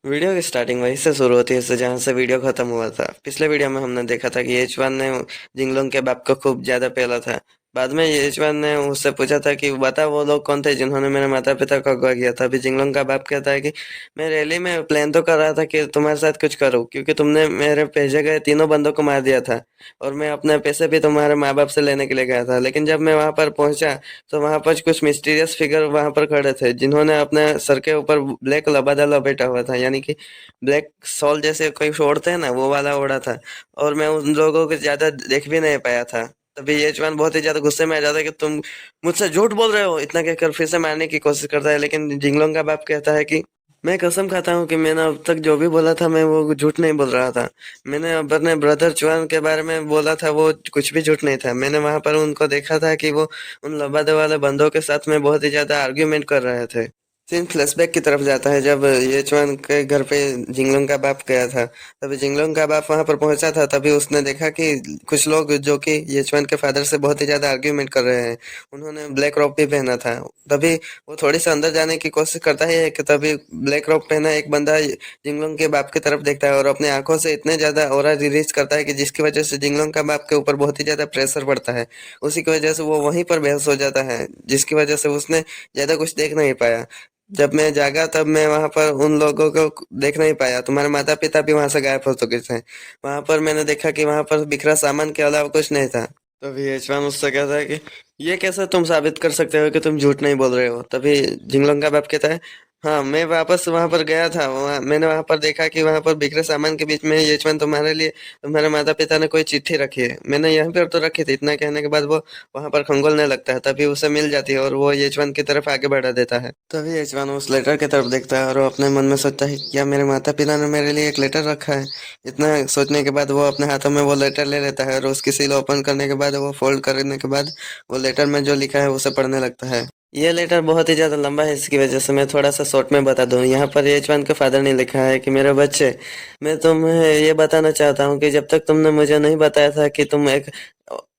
Video की starting वहीं से शुरू होती है जहाँ से वीडियो खत्म हुआ था। पिछले वीडियो में हमने देखा था कि एच वन ने जिंगलोंग के बाप को खूब ज्यादा पेला था। बाद में एच वन ने उससे पूछा था कि बता वो लोग कौन थे जिन्होंने मेरे माता पिता को अगवा किया था। अभी जिंगलोंग का बाप कहता है कि मैं रैली में प्लान तो कर रहा था कि तुम्हारे साथ कुछ करूँ, क्योंकि तुमने मेरे भेजे गए तीनों बंदों को मार दिया था और मैं अपने पैसे भी तुम्हारे माँ बाप से लेने के लिए गया था। लेकिन जब मैं वहां पर पहुंचा तो वहां पर कुछ मिस्टीरियस फिगर वहां पर खड़े थे जिन्होंने अपने सर के ऊपर ब्लैक लबादा लपेटा हुआ था, यानी कि ब्लैक सॉल जैसे कोई ओढ़ते हैं ना, वो वाला ओढ़ा था। और मैं उन लोगों को ज्यादा देख भी नहीं पाया था। तभी ये जवान बहुत ही ज्यादा गुस्से में आ जाता है कि तुम मुझसे झूठ बोल रहे हो। इतना कहकर फिर से मारने की कोशिश करता है, लेकिन जिंगलोंग का बाप कहता है कि मैं कसम खाता हूँ कि मैंने अब तक जो भी बोला था मैं वो झूठ नहीं बोल रहा था। मैंने अपने ब्रदर चुआन के बारे में बोला था, वो कुछ भी झूठ नहीं था। मैंने वहां पर उनको देखा था कि वो उन लबादे वाले बंदों के साथ में बहुत ही ज्यादा आर्ग्यूमेंट कर रहे थे। सीन फ्लैशबैक की तरफ जाता है जब येचुआन के घर पे जिंगलोंग का बाप गया था। तभी जिंगलोंग का बाप वहां पर पहुंचा था। तभी उसने देखा कि कुछ लोग जो कि येचुआन के फादर से बहुत ही ज्यादा आर्ग्यूमेंट कर रहे हैं, उन्होंने ब्लैक रॉब भी पहना था। तभी वो थोड़ी सा अंदर जाने की कोशिश करता है कि तभी ब्लैक रॉब पहना एक बंदा जिंगलोंग के बाप की तरफ देखता है और अपनी आंखों से इतने ज्यादा ऑरा रिलीज करता है कि जिसकी वजह से जिंगलोंग का बाप के ऊपर बहुत ही ज्यादा प्रेशर पड़ता है। उसी की वजह से वो वहीं पर बेहोश हो जाता है, जिसकी वजह से उसने ज्यादा कुछ देख नहीं पाया। जब मैं जागा तब मैं वहां पर उन लोगों को देख नहीं पाया। तुम्हारे माता पिता भी वहां से गायब हो चुके थे। वहां पर मैंने देखा कि वहां पर बिखरा सामान के अलावा कुछ नहीं था। तभी यशवान उससे कहता है कि ये कैसे तुम साबित कर सकते हो कि तुम झूठ नहीं बोल रहे हो। तभी जिंगलोंग का बाप कहता है, हाँ मैं वापस वहां पर गया था। मैंने वहां पर देखा कि वहां पर बिखरे सामान के बीच में यशवंत तुम्हारे लिए तुम्हारे माता पिता ने कोई चिट्ठी रखी है। मैंने यहाँ पर तो रखी थी। इतना कहने के बाद वो वहां पर खंगोलने लगता है। तभी उसे मिल जाती है और वो यशवंत की तरफ आगे बढ़ा देता है। तभी यशवंत उस लेटर की तरफ देखता है और वो अपने मन में सोचता है कि क्या मेरे माता पिता ने मेरे लिए एक लेटर रखा है। इतना सोचने के बाद वो अपने हाथों में वो लेटर ले लेता है और उसकी सील ओपन करने के बाद वो फोल्ड करने के बाद वो लेटर में जो लिखा है उसे पढ़ने लगता है। ये लेटर बहुत ही ज्यादा लंबा है, इसकी वजह से मैं थोड़ा सा शॉर्ट में बता दूं। यहाँ पर यजमान के फादर ने लिखा है कि मेरे बच्चे, मैं तुम्हें ये बताना चाहता हूँ कि जब तक तुमने मुझे नहीं बताया था कि तुम एक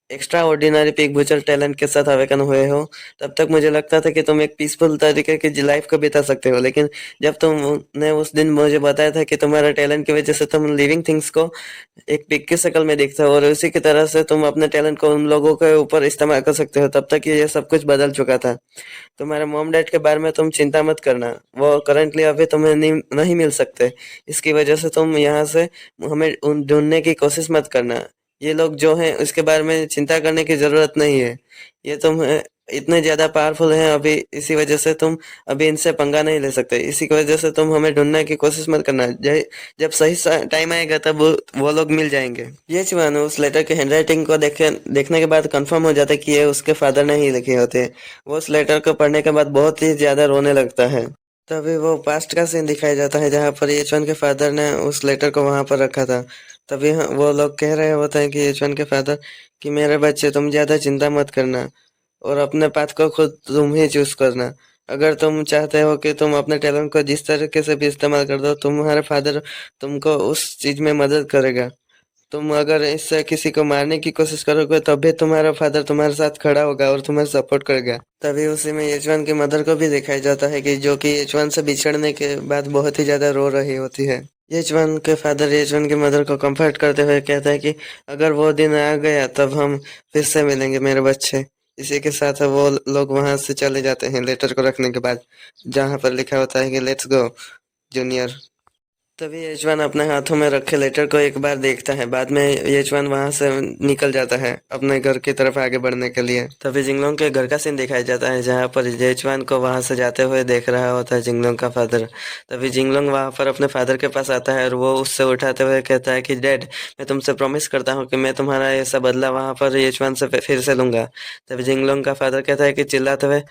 extraordinary pig butcher talent के साथ अवेकन हुए हो, तब तक मुझे लगता था कि तुम एक पीसफुल तरीके की लाइफ को बिता सकते हो। लेकिन जब तुमने उस दिन मुझे बताया था कि तुम्हारे टैलेंट की वजह से तुम लिविंग थिंग्स को एक पिग की शक्ल में देखते हो और उसी की तरह से तुम अपने टैलेंट को उन लोगों के ऊपर इस्तेमाल कर सकते हो, तब तक ये सब कुछ बदल चुका था। तुम्हारे मॉम डैड के बारे में तुम चिंता मत करना, वो करंटली अभी तुम्हें नहीं मिल सकते। इसकी वजह से तुम यहाँ से हमें ढूंढने की कोशिश मत करना। ये लोग जो हैं उसके बारे में चिंता करने की जरूरत नहीं है। ये तुम इतने ज्यादा पावरफुल हैं अभी, इसी वजह से तुम अभी इनसे पंगा नहीं ले सकते। इसी की वजह से तुम हमें ढूंढने की कोशिश मत करना। जब सही टाइम आएगा तब वो लोग मिल जाएंगे। ये चुवान उस लेटर के हैंडराइटिंग को देखने के बाद कंफर्म हो जाता है कि ये उसके फादर ने ही लिखे होते। वो उस लेटर को पढ़ने के बाद बहुत ही ज्यादा रोने लगता है। तभी वो पास्ट का सीन दिखाया जाता है जहाँ पर यचवन के फादर ने उस लेटर को वहां पर रखा था। तभी वो लोग कह रहे होते हैं कि यचवन के फादर कि मेरे बच्चे तुम ज्यादा चिंता मत करना और अपने पाथ को खुद तुम ही चूज करना। अगर तुम चाहते हो कि तुम अपने टैलेंट को जिस तरीके से भी इस्तेमाल कर दो, तुम्हारे फादर तुमको उस चीज में मदद करेगा। तुम अगर इससे किसी को मारने की कोशिश करोगे तब भी तुम्हारा फादर तुम्हारे साथ खड़ा होगा और तुम्हें सपोर्ट करेगा। तभी उसी में यजमान की मदर को भी दिखाया जाता है कि जो कि यजमान से बिछड़ने के बाद बहुत ही ज्यादा रो रही होती है। यजमान के फादर यजमान की मदर को कंफर्ट करते हुए कहता है कि अगर वो दिन आ गया तब हम फिर से मिलेंगे मेरे बच्चे। इसी के साथ वो लोग वहां से चले जाते हैं लेटर को रखने के बाद, जहाँ पर लिखा होता है कि लेट्स गो जूनियर। तभी यजमान अपने हाथों में रखे लेटर को एक बार देखता है। बाद में यजमान वहां से निकल जाता है अपने घर की तरफ आगे बढ़ने के लिए। तभी जिंगलोंग के घर का सीन दिखाया जाता है जहाँ पर यजमान को वहां से जाते हुए देख रहा होता है जिंगलोंग का फादर। तभी जिंगलोंग वहां पर अपने फादर के पास आता है और वो उससे उठाते हुए कहता है कि डैड, मैं तुमसे प्रॉमिस करता हूँ कि मैं तुम्हारा ऐसा बदला वहां पर यजमान से फिर से लूंगा। तभी जिंगलोंग का फादर कहता है कि चिल्लाते हुए,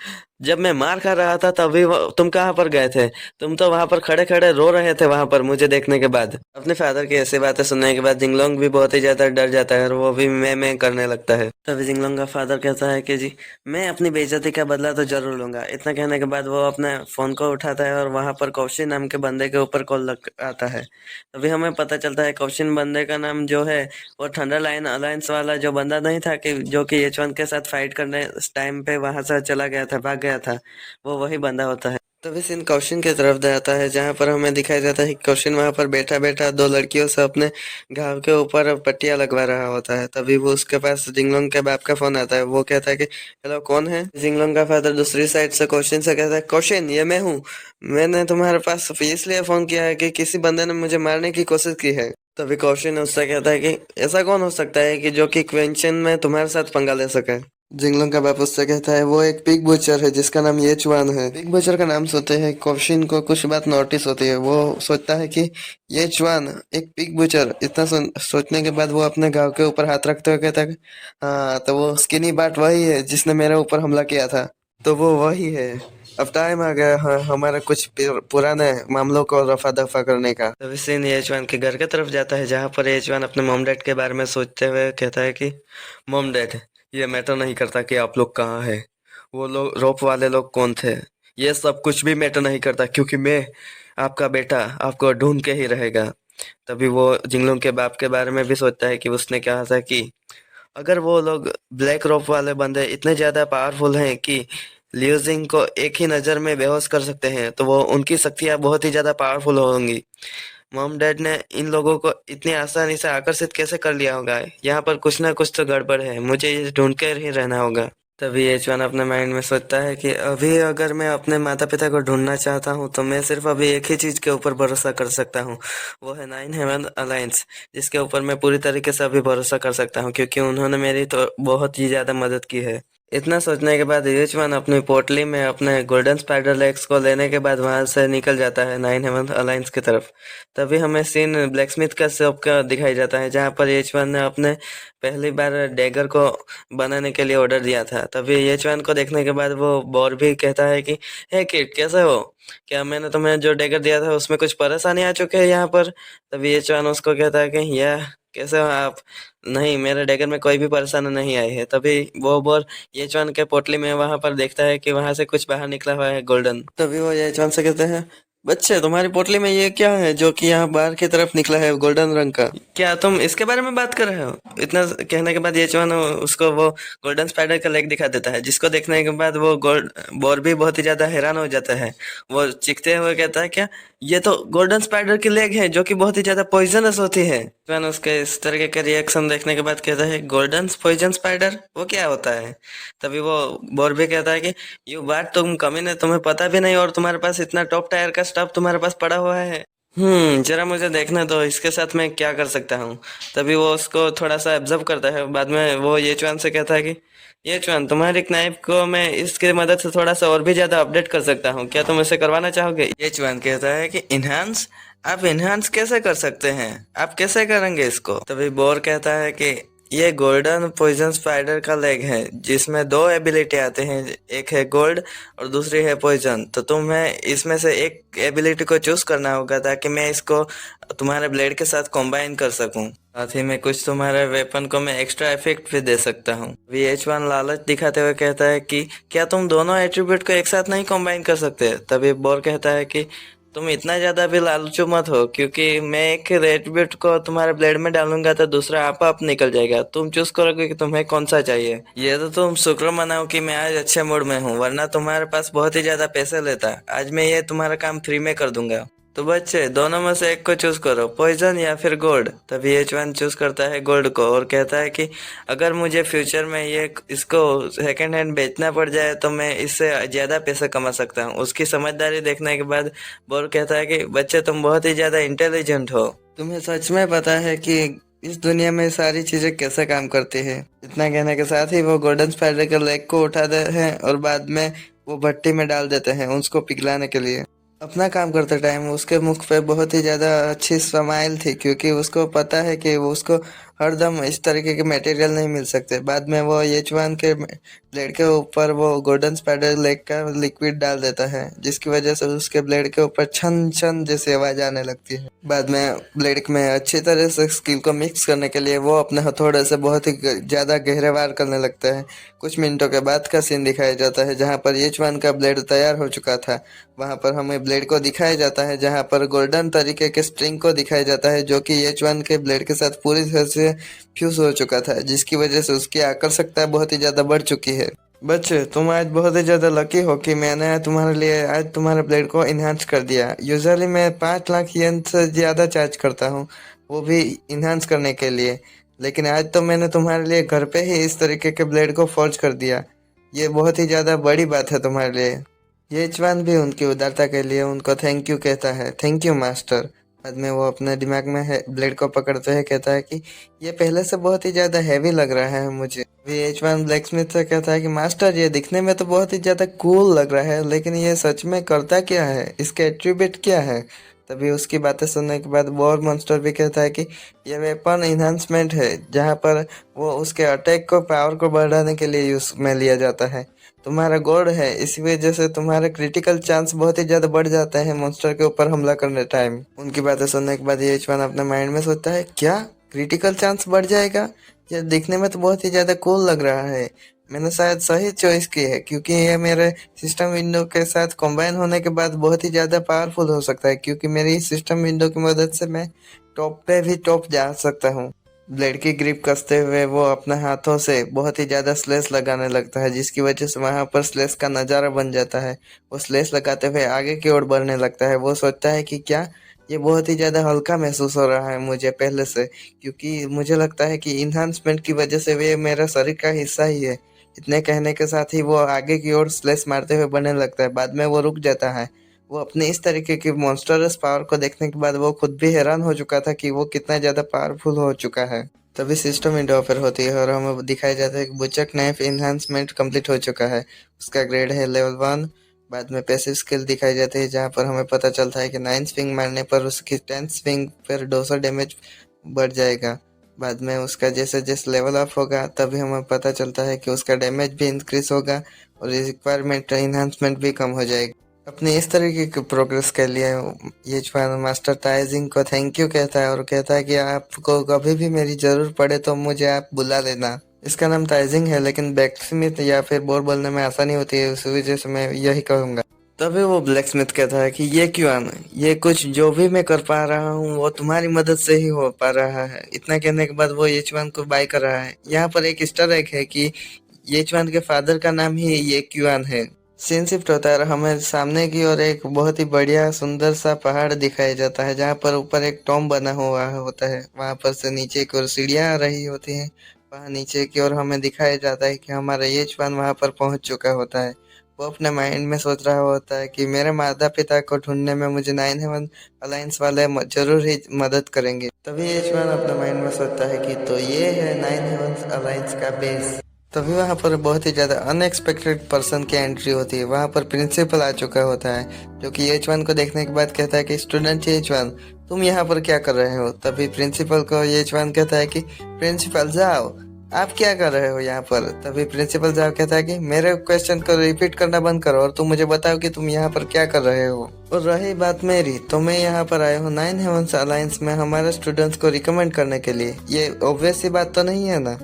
जब मैं मार खा रहा था तभी तुम कहाँ पर गए थे? तुम तो वहां पर खड़े खड़े रो रहे थे वहां पर मुझे देखने के बाद। अपने फादर की ऐसी बातें सुनने के बाद जिंगलोंग भी बहुत ही ज्यादा डर जाता है और वो भी मैं करने लगता है। तभी जिंगलोंग का फादर कहता है कि जी, मैं अपनी बेइज्जती का बदला तो जरूर लूंगा। इतना कहने के बाद वो अपने फोन को उठाता है और वहां पर कौशिन नाम के बंदे के ऊपर कॉल लग आता है। तभी हमें पता चलता है कौशिन बंदे का नाम जो है वो थंडर लाइन अलायंस वाला जो बंदा नहीं था कि जो कि यचवंत के साथ फाइट करने टाइम पे वहां से चला गया था, भाग गया था, वो वही बंदा होता है। तभी सीन कौशिन की तरफ जाता है, जहाँ पर हमें दिखाया जाता है कि कौशिन वहाँ पर बैठा बैठा दो लड़कियों से अपने घाव के ऊपर पट्टियां लगवा रहा होता है। तभी वो उसके पास जिंगलोंग के बाप का फोन आता है। वो कहता है कि हेलो, कौन है? जिंगलोंग का फादर दूसरी साइड से कौशिन से कहता है, कौशिन, ये मैं हूँ। मैंने तुम्हारे पास इसलिए फोन किया है कि किसी बंदे ने मुझे मारने की कोशिश की है। तभी कौशिन उससे कहता है कि ऐसा कौन हो सकता है कि जो कि क्वेंचन में तुम्हारे साथ पंगा ले सके। जिंगलोंग का बाप उससे कहता है, वो एक पिग बुचर है जिसका नाम ये चुआन है। पिग बुचर का नाम सुनते ही कौशिन को कुछ बात नोटिस होती है। वो सोचता है कि ये चुआन एक पिग बुचर। इतना सोचने के बाद वो अपने घाव के ऊपर हाथ रखते हुए कहता है, हाँ, तो वो स्किनी बाट वही है जिसने मेरे ऊपर हमला किया था। तो वो वही है। अब टाइम आ गया है हमारा कुछ पुराने मामलों को रफा दफा करने का। तभी सीन येचवान के घर की तरफ जाता है, जहाँ पर येचवान अपने मॉम डैड के बारे में सोचते हुए कहता है कि मॉम डैड, ये मैटर नहीं करता कि आप लोग कहाँ हैं, वो लोग रोप वाले लोग कौन थे, ये सब कुछ भी मैटर नहीं करता, क्योंकि मैं आपका बेटा आपको ढूंढ के ही रहेगा। तभी वो जिंगलोंग के बाप के बारे में भी सोचता है कि उसने कहा था कि अगर वो लोग ब्लैक रोप वाले बंदे इतने ज्यादा पावरफुल हैं कि लियूजिंग को एक ही नजर में बेहोश कर सकते हैं, तो वो उनकी शक्तियां बहुत ही ज्यादा पावरफुल होंगी। मॉम डैड ने इन लोगों को इतनी आसानी से आकर्षित कैसे कर लिया होगा? यहाँ पर कुछ ना कुछ तो गड़बड़ है, मुझे ये ढूंढ कर ही रहना होगा। तभी एचवान अपने माइंड में सोचता है कि अभी अगर मैं अपने माता पिता को ढूंढना चाहता हूँ तो मैं सिर्फ अभी एक ही चीज के ऊपर भरोसा कर सकता हूँ, वो है नाइन हेवन अलायंस, जिसके ऊपर मैं पूरी तरीके से अभी भरोसा कर सकता हूँ, क्योंकि उन्होंने मेरी तो बहुत ही ज्यादा मदद की है। इतना सोचने के बाद एचवान अपनी पोटली में अपने गोल्डन स्पाइडर लेग्स को लेने के बाद वहां से निकल जाता है नाइन हेवन अलायंस की तरफ। तभी हमें सीन ब्लैकस्मिथ का शॉप का दिखाई जाता है, जहाँ पर एचवान ने अपने पहली बार डैगर को बनाने के लिए ऑर्डर दिया था। तभी येचवान को देखने के बाद वो बोर भी कहता है कि हे किड, कैसे हो? क्या मैंने तुम्हें जो डैगर दिया था उसमें कुछ परेशानी आ चुकी है यहाँ पर? तभी येचवान उसको कहता है कि यह कैसे हो आप? नहीं, मेरे डैगर में कोई भी परेशानी नहीं आई है। तभी वो बोर येचवान के पोटली में वहां पर देखता है कि वहां से कुछ बाहर निकला हुआ है गोल्डन। तभी वो येचवान से कहते हैं, बच्चे, तुम्हारी पोटली में ये क्या है जो कि यहाँ बाहर की तरफ निकला है गोल्डन रंग का? क्या तुम इसके बारे में बात कर रहे हो? इतना कहने के बाद येचवान उसको वो गोल्डन स्पाइडर का लेग दिखा देता है, जिसको देखने के बाद वो गोल्ड बोर भी बहुत ही ज्यादा हैरान हो जाता है। वो चीखते हुए कहता है, क्या ये तो गोल्डन स्पाइडर की लेग है जो कि बहुत ही ज्यादा पॉइजनस होती है। येचवान उसके इस तरीके के रिएक्शन देखने के बाद कहता है, गोल्डन पॉइजन स्पाइडर, वो क्या होता है? तभी वो बोर भी कहता है कि यू बात, तुम कमीने, तुम्हें पता भी नहीं और तुम्हारे पास इतना टॉप टायर का स्टफ तुम्हारे पास पड़ा हुआ है। जरा मुझे देखने दो, इसके साथ मैं क्या कर सकता हूँ। तभी वो उसको थोड़ा सा ऑब्जर्व करता है। बाद में वो येचुआन से कहता है कि येचुआन, तुम्हारी नाइफ को मैं इसकी मदद से थोड़ा सा और भी ज्यादा अपडेट कर सकता हूँ, क्या तुम इसे करवाना चाहोगे? येचुआन कहता है कि इनहांस? आप इनहांस कैसे कर सकते हैं? आप कैसे करेंगे इसको? तभी बोर कहता है कि ये गोल्डन पॉइजन स्पाइडर का लेग है, जिसमें दो एबिलिटी आते हैं, एक है गोल्ड और दूसरी है पॉइजन। तो तुम्हें इसमें से एक एबिलिटी को चूज करना होगा ताकि मैं इसको तुम्हारे ब्लेड के साथ कंबाइन कर सकूं। साथ ही में कुछ तुम्हारे वेपन को मैं एक्स्ट्रा इफेक्ट भी दे सकता हूँ। VH1 लालच दिखाते हुए कहता है कि क्या तुम दोनों एट्रीब्यूट को एक साथ नहीं कंबाइन कर सकते? तभी बोर कहता है कि तुम इतना ज्यादा भी लालचू मत हो, क्योंकि मैं एक एट्रीब्यूट को तुम्हारे ब्लेड में डालूंगा तो दूसरा आप निकल जाएगा। तुम चूज करोगे कि तुम्हें कौन सा चाहिए। ये तो तुम शुक्र मनाओ कि मैं आज अच्छे मूड में हूँ, वरना तुम्हारे पास बहुत ही ज्यादा पैसे लेता। आज मैं ये तुम्हारा काम फ्री में कर दूंगा। तो बच्चे, दोनों में से एक को चूज करो, पॉइजन या फिर गोल्ड। तभी एच1 चूज करता है गोल्ड को और कहता है कि अगर मुझे फ्यूचर में ये इसको सेकंड हैंड बेचना पड़ जाए तो मैं इससे ज्यादा पैसे कमा सकता हूँ। उसकी समझदारी देखने के बाद बोर कहता है कि बच्चे, तुम बहुत ही ज्यादा इंटेलिजेंट हो। तुम्हें सच में पता है कि इस दुनिया में सारी चीजें कैसे काम करती है? इतना कहने के साथ ही वो गोल्डन स्पाइडर के लेग को उठाते हैं और बाद में वो भट्टी में डाल देते हैं उसको पिघलाने के लिए। अपना काम करते टाइम उसके मुख पे बहुत ही ज्यादा अच्छी स्माइल थी, क्योंकि उसको पता है कि वो उसको हरदम इस तरीके के मटेरियल नहीं मिल सकते। बाद में वो येचवान के ब्लेड के ऊपर वो गोल्डन स्पाइडर लेग का लिक्विड डाल देता है, जिसकी वजह से उसके ब्लेड के ऊपर छन छन जैसी आवाज आने लगती है। बाद में ब्लेड में अच्छी तरह से स्किल को मिक्स करने के लिए वो अपने हथौड़े से बहुत ही ज्यादा गहरे वार करने लगता है। कुछ मिनटों के बाद का सीन दिखाया जाता है, जहाँ पर येचवान का ब्लेड तैयार हो चुका था। वहां पर हमें ब्लेड को दिखाया जाता है, जहां पर गोल्डन तरीके के स्ट्रिंग को दिखाया जाता है, जो कि येचवान के ब्लेड के साथ पूरी तरह से फ्यूज हो चुका था, जिसकी वजह से उसकी आकर्षकता बहुत ही ज्यादा बढ़ चुकी है। बच्चे तुम आज बहुत ही ज़्यादा लकी हो कि मैंने तुम्हारे लिए आज तुम्हारे ब्लेड को इन्हांस कर दिया। यूजुअली मैं 5 लाख येन से ज़्यादा चार्ज करता हूँ, वो भी इन्हांस करने के लिए। लेकिन आज तो मैंने तुम्हारे लिए घर पे ही इस तरीके के ब्लेड को फोर्ज कर दिया। ये बहुत ही ज़्यादा बड़ी बात है तुम्हारे लिए। ये जवान भी उनकी उदारता के लिए उनको थैंक यू कहता है। Thank you master. बाद में वो अपने दिमाग में है ब्लेड को पकड़ते हुए कहता है कि ये पहले से बहुत ही ज़्यादा हैवी लग रहा है मुझे। VH1 ब्लैक स्मिथ से कहता है कि मास्टर ये दिखने में तो बहुत ही ज़्यादा कूल लग रहा है, लेकिन ये सच में करता क्या है, इसके एट्रीब्यूट क्या है। तभी उसकी बातें सुनने के बाद वॉर मॉन्स्टर भी कहता है कि ये वेपन इन्हांसमेंट है, जहाँ पर वो उसके अटैक को पावर को बढ़ाने के लिए यूज में लिया जाता है। तुम्हारा गॉड है, इसी वजह से तुम्हारा क्रिटिकल चांस बहुत ही ज्यादा बढ़ जाता है मॉन्स्टर के ऊपर हमला करने टाइम। उनकी बातें सुनने के बाद ये एच वन अपने माइंड में सोचता है, क्या क्रिटिकल चांस बढ़ जाएगा? यह दिखने में तो बहुत ही ज्यादा कूल लग रहा है। मैंने शायद सही चॉइस की है, क्योंकि ये मेरे सिस्टम विंडो के साथ कंबाइन होने के बाद बहुत ही ज़्यादा पावरफुल हो सकता है, क्योंकि मेरी सिस्टम विंडो की मदद से मैं टॉप पे भी टॉप जा सकता हूँ। ब्लेड की ग्रिप कसते हुए वो अपने हाथों से बहुत ही ज़्यादा स्लेस लगाने लगता है, जिसकी वजह से वहाँ पर स्लेस का नज़ारा बन जाता है। वो स्लेस लगाते हुए आगे की ओर बढ़ने लगता है। वो सोचता है कि क्या ये बहुत ही ज़्यादा हल्का महसूस हो रहा है मुझे पहले से, क्योंकि मुझे लगता है कि इन्हांसमेंट की वजह से वे मेरा शरीर का हिस्सा ही है। इतने कहने के साथ ही वो आगे की ओर स्लेस मारते हुए बढ़ने लगता है। बाद में वो रुक जाता है। वो अपने इस तरीके की मॉन्स्टरस पावर को देखने के बाद वो खुद भी हैरान हो चुका था कि वो कितना ज़्यादा पावरफुल हो चुका है। तभी सिस्टम विंडो ओपन होती है और हमें दिखाया जाता है कि बुचक नाइफ इन्हांसमेंट कंप्लीट हो चुका है। उसका ग्रेड है लेवल 1। बाद में पैसिव स्किल दिखाई जाती है, जहाँ पर हमें पता चलता है कि 9 स्विंग मारने पर उसकी 10 स्विंग पर 200 डैमेज बढ़ जाएगा। बाद में उसका जैसे जैसे लेवल अप होगा तभी हमें पता चलता है कि उसका डैमेज भी इंक्रीज होगा और रिक्वायरमेंट इन्हांसमेंट भी कम हो जाएगी। अपनी इस तरीके की प्रोग्रेस के लिए ये मास्टर ताइजिंग को थैंक यू कहता है और कहता है कि आपको कभी भी मेरी जरूरत पड़े तो मुझे आप बुला लेना। इसका नाम ताइजिंग है, लेकिन ब्लैकस्मिथ या फिर बोर बोलने में आसानी होती है, उस वजह से मैं यही कहूँगा। तभी वो ब्लैकस्मिथ कहता है कि ये क्यों आना, ये कुछ जो भी मैं कर पा रहा हूँ वो तुम्हारी मदद से ही हो पा रहा है। इतना कहने के बाद वो येचवान को बाय कर रहा है। यहाँ पर एक ईस्टर एग है कि येचवान के फादर का नाम ही ये क्यूआन है। सीन शिफ्ट होता है और हमें सामने की ओर एक बहुत ही बढ़िया सुंदर सा पहाड़ दिखाया जाता है, जहाँ पर ऊपर एक टॉम बना हुआ होता है। वहां पर से नीचे की ओर सीढ़ियां आ रही होती हैं। वहां नीचे की ओर हमें दिखाया जाता है कि हमारा ये जवान वहां पर पहुंच चुका होता है। वो अपने माइंड में सोच रहा होता है कि मेरे माता पिता को ढूंढने में मुझे 9 हेवन अलायंस वाले जरूर ही मदद करेंगे। तभी ये जवान अपने माइंड में सोचता है कि तो ये है 9 हेवन अलायंस का बेस। तभी वहाँ पर बहुत ही ज़्यादा अनएक्सपेक्टेड पर्सन की एंट्री होती है। वहाँ पर प्रिंसिपल आ चुका होता है, जो कि एच1 को देखने के बाद कहता है कि स्टूडेंट एच1, तुम यहाँ पर क्या कर रहे हो। तभी प्रिंसिपल को एच1 कहता है कि प्रिंसिपल जाओ, आप क्या कर रहे हो यहाँ पर। तभी प्रिंसिपल जाओ कहता है कि मेरे क्वेश्चन को रिपीट करना बंद करो और तुम मुझे बताओ कि तुम यहाँ पर क्या कर रहे हो। और रही बात मेरी, तो मैं यहाँ पर आया हूँ 9 हेवंस अलायंस में हमारे स्टूडेंट्स को रिकमेंड करने के लिए। ये ऑब्वियस सी बात तो नहीं है ना।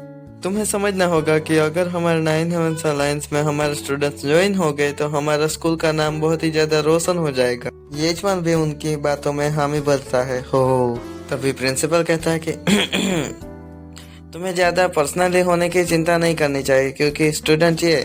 तुम्हें समझना होगा कि अगर हमारे 9 हेवंस अलायंस में हमारे स्टूडेंट्स ज्वाइन हो गए तो हमारा स्कूल का नाम बहुत ही ज्यादा रोशन हो जाएगा। येजमान भी उनकी बातों में हामी भरता है। हो तभी प्रिंसिपल कहता है कि तुम्हें ज्यादा पर्सनली होने की चिंता नहीं करनी चाहिए, क्योंकि स्टूडेंट ये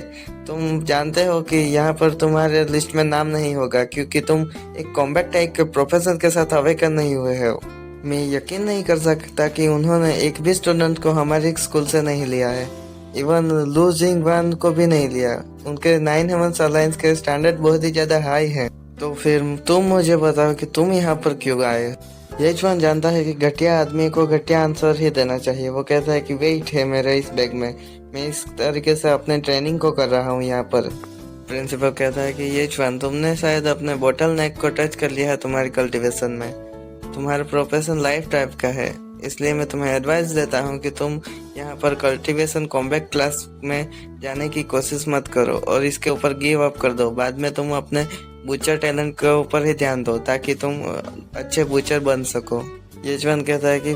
तुम जानते हो कि यहाँ पर तुम्हारे लिस्ट में नाम नहीं होगा, क्योंकि तुम एक कॉम्बैट टाइप के प्रोफेसर के साथ अवेकन नहीं हुए हो। मैं यकीन नहीं कर सकता कि उन्होंने एक भी स्टूडेंट को हमारे स्कूल से नहीं लिया है, इवन लूजिंग वन को भी नहीं लिया। उनके 9 हेवंस अलायंस के स्टैंडर्ड बहुत ही ज्यादा हाई है। तो फिर तुम मुझे बताओ कि तुम यहाँ पर क्यों आए। येचवान जानता है कि घटिया आदमी को घटिया आंसर ही देना चाहिए। वो कहता है कि वेट है मेरे इस बैग में, मैं इस तरीके से अपने ट्रेनिंग को कर रहा हूँ यहाँ पर। प्रिंसिपल कहता है कि येचवान, तुमने शायद अपने बोटल नेक को टच कर लिया है तुम्हारी कल्टीवेशन में। तुम्हारा प्रोफेशन लाइफ टाइप का है, इसलिए मैं तुम्हें एडवाइस देता हूँ कि तुम यहाँ पर कल्टीवेशन कॉम्बैट क्लास में जाने की कोशिश मत करो और इसके ऊपर गिव अप कर दो। बाद में तुम अपने बूचर टैलेंट के ऊपर ही ध्यान दो ताकि तुम अच्छे बूचर बन सको। येजवान कहता है कि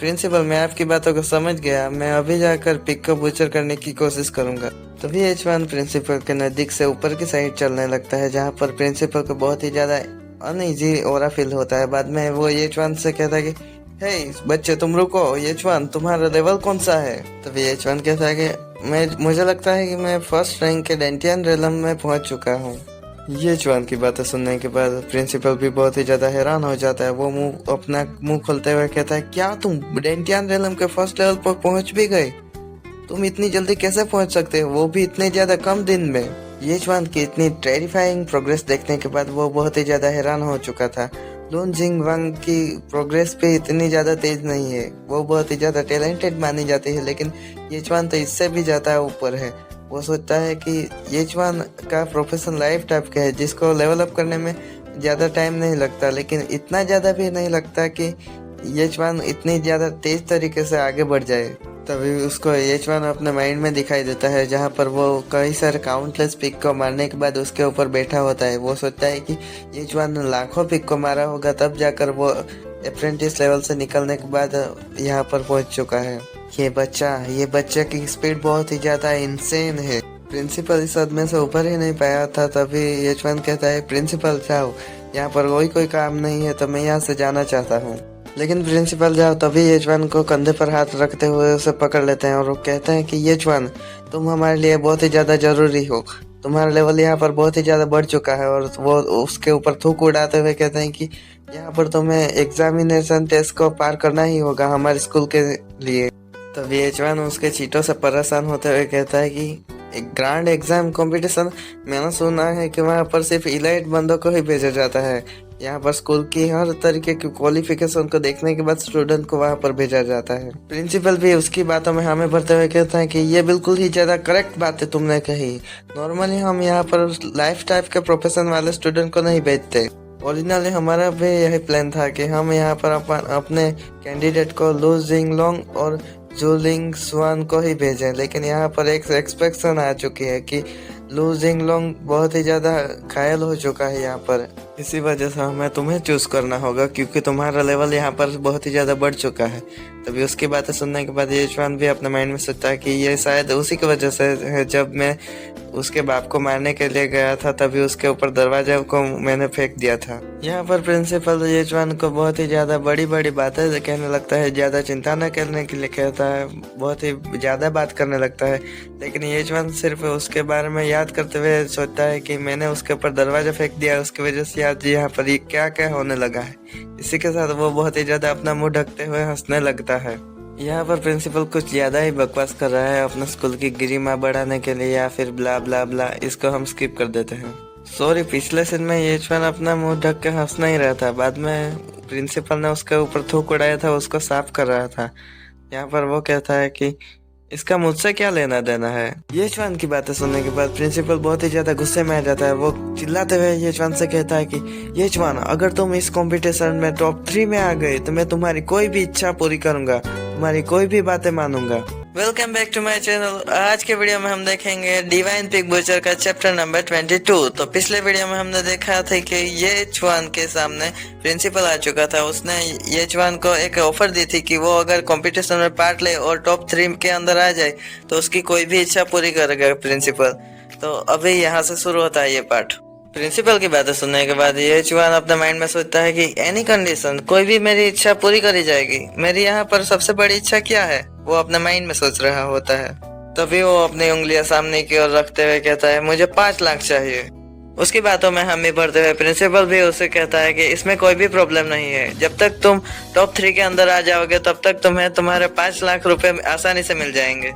प्रिंसिपल, मैं आपकी बातों को समझ गया, मैं अभी जाकर पिक को बूचर करने की कोशिश करूंगा। तभी येजवान प्रिंसिपल के नजदीक से ऊपर की साइड चलने लगता है, जहाँ पर प्रिंसिपल को बहुत ही ज्यादा अनईजी ओरा फील होता है। बाद में वो येजवान से कहता है कि हे बच्चे तुम रुको, येजवान तुम्हारा लेवल कौन सा है। तभी येजवान कहता है कि मुझे लगता है कि मैं फर्स्ट रैंक के डेंटियन रेलम में पहुंच चुका हूँ। ये जवान की बातें सुनने के बाद प्रिंसिपल भी बहुत ही ज्यादा हैरान हो जाता है। वो अपना मुंह खोलते हुए कहता है, क्या तुम डेंटियन रेलम के फर्स्ट लेवल पर पहुंच भी गए? तुम इतनी जल्दी कैसे पहुंच सकते हो, वो भी इतने ज्यादा कम दिन में? ये जवान की इतनी टेरिफाइंग प्रोग्रेस देखने के बाद वो बहुत ही ज्यादा हैरान हो चुका था। लून जिंग वांग की प्रोग्रेस भी इतनी ज्यादा तेज नहीं है, वो बहुत ही ज्यादा टैलेंटेड मानी जाती है, लेकिन ये जवान तो इससे भी ज्यादा ऊपर है। वो सोचता है कि ये जवान का प्रोफेशन लाइफ टाइप का है, जिसको लेवल अप करने में ज़्यादा टाइम नहीं लगता, लेकिन इतना ज़्यादा भी नहीं लगता कि ये जवान इतनी ज़्यादा तेज तरीके से आगे बढ़ जाए। तभी उसको ये जवान अपने माइंड में दिखाई देता है, जहाँ पर वो कई सारे काउंटलेस पिक को मारने के बाद उसके ऊपर बैठा होता है। वो सोचता है कि ये जवान लाखों पिक को मारा होगा, तब जाकर वो अप्रेंटिस लेवल से निकलने के बाद यहाँ पर पहुंच चुका है। ये बच्चा की स्पीड बहुत ही ज्यादा इंसेन है। प्रिंसिपल इस सदमे से ऊपर ही नहीं पाया था। तभी यशवंत कहता है, प्रिंसिपल जाओ, यहाँ पर कोई काम नहीं है, तो मैं यहाँ से जाना चाहता हूँ। लेकिन प्रिंसिपल जाओ, तभी यशवंत को कंधे पर हाथ रखते हुए उसे पकड़ लेते हैं और वो कहते हैं कि यशवंत, तुम हमारे लिए बहुत ही ज्यादा जरूरी हो। तुम्हारा लेवल यहाँ पर बहुत ही ज्यादा बढ़ चुका है। और वो उसके ऊपर थूक उड़ाते हुए कहते हैं कि यहाँ पर तुम्हें एग्जामिनेशन टेस्ट को पार करना ही होगा हमारे स्कूल के लिए। तभी एचवान उसके चीटों से परेशान होते हुए कहता है कि एक ग्रांड एग्जाम कंपटीशन, मैंने सुना है कि वहाँ पर सिर्फ इलाइट बंदों को ही भेजा जाता है। यहाँ पर स्कूल की हर तरीके की क्वालिफिकेशन को देखने के बाद स्टूडेंट को वहाँ पर भेजा जाता है। प्रिंसिपल भी उसकी बातों में हमें भरते हुए कहता है कि ये बिल्कुल ही ज्यादा करेक्ट बात है तुमने कही। नॉर्मली हम यहाँ पर लाइफ टाइप के प्रोफेशन वाले स्टूडेंट को नहीं भेजते। ओरिजिनली हमारा भी यही प्लान था कि हम यहाँ पर अपने कैंडिडेट को लू जिंगलोंग और जूलिंग स्वान को ही भेजें, लेकिन यहाँ पर एक एक्सपेक्टेशन आ चुकी है कि लू जिंगलोंग बहुत ही ज्यादा घायल हो चुका है यहाँ पर। इसी वजह से हमें तुम्हें चूज करना होगा, क्योंकि तुम्हारा लेवल यहाँ पर बहुत ही ज्यादा बढ़ चुका है। तभी उसकी बातें सुनने के बाद यशवंत भी अपने माइंड में सोचता है कि ये शायद उसी की वजह से है। जब मैं उसके बाप को मारने के लिए गया था, तभी उसके ऊपर दरवाजे को मैंने फेंक दिया था। यहाँ पर प्रिंसिपल यशवंत को बहुत ही ज्यादा बड़ी बड़ी बातें कहने लगता है, ज्यादा चिंता न करने के लिए कहता है, बहुत ही ज्यादा बात करने लगता है। लेकिन यशवंत सिर्फ उसके बारे में याद करते हुए सोचता है कि मैंने उसके ऊपर दरवाजा फेंक दिया, उसकी वजह से आज यहाँ पर ये क्या क्या होने लगा है। इसी के साथ वो बहुत ही ज्यादा अपना मुंह ढकते हुए हंसने लगता है। यहाँ पर प्रिंसिपल कुछ ज्यादा ही बकवास कर रहा है अपने स्कूल की गरिमा बढ़ाने के लिए, या फिर ब्ला ब्ला ब्ला। इसको हम स्किप कर देते हैं। सॉरी, पिछले सीन में यशवंत अपना मुंह ढक के हंस नहीं रहा था, बाद में प्रिंसिपल ने उसके ऊपर थूक उड़ाया था, उसको साफ कर रहा था। यहाँ पर वो कहता है कि इसका मुझसे क्या लेना देना है। यशवंत की बातें सुनने के बाद प्रिंसिपल बहुत ही ज्यादा गुस्से में आ जाता है। वो चिल्लाते हुए यशवंत से कहता है कि यशवंत, अगर तुम इस कंपटीशन में टॉप 3 में आ गए तो मैं तुम्हारी कोई भी इच्छा पूरी करूंगा, तुम्हारी कोई भी बातें मानूंगा। Welcome back to my channel. आज के वीडियो में हम देखेंगे डिवाइन पिग बुचर का चैप्टर नंबर 22। तो पिछले वीडियो में हमने देखा था कि ये चुआन के सामने प्रिंसिपल आ चुका था। उसने ये चुआन को एक ऑफर दी थी कि वो अगर कंपटीशन में पार्ट ले और टॉप 3 के अंदर आ जाए तो उसकी कोई भी इच्छा पूरी करेगा प्रिंसिपल। तो अभी यहाँ से शुरू होता है ये पार्ट। प्रिंसिपल की बातें सुनने के बाद ये चुआन अपने माइंड में सोचता है कि एनी कंडीशन, कोई भी मेरी इच्छा पूरी करी जाएगी। मेरी यहाँ पर सबसे बड़ी इच्छा क्या है, वो अपने माइंड में सोच रहा होता है। तभी वो अपनी उंगलियां सामने की ओर रखते हुए कहता है, मुझे 5 लाख चाहिए। उसकी बातों में हामी भरते हुए प्रिंसिपल भी उसे कहता है कि इसमें कोई भी प्रॉब्लम नहीं है। जब तक तुम टॉप 3 के अंदर आ जाओगे तब तक तुम्हें तुम्हारे 5 लाख रुपए आसानी से मिल जाएंगे।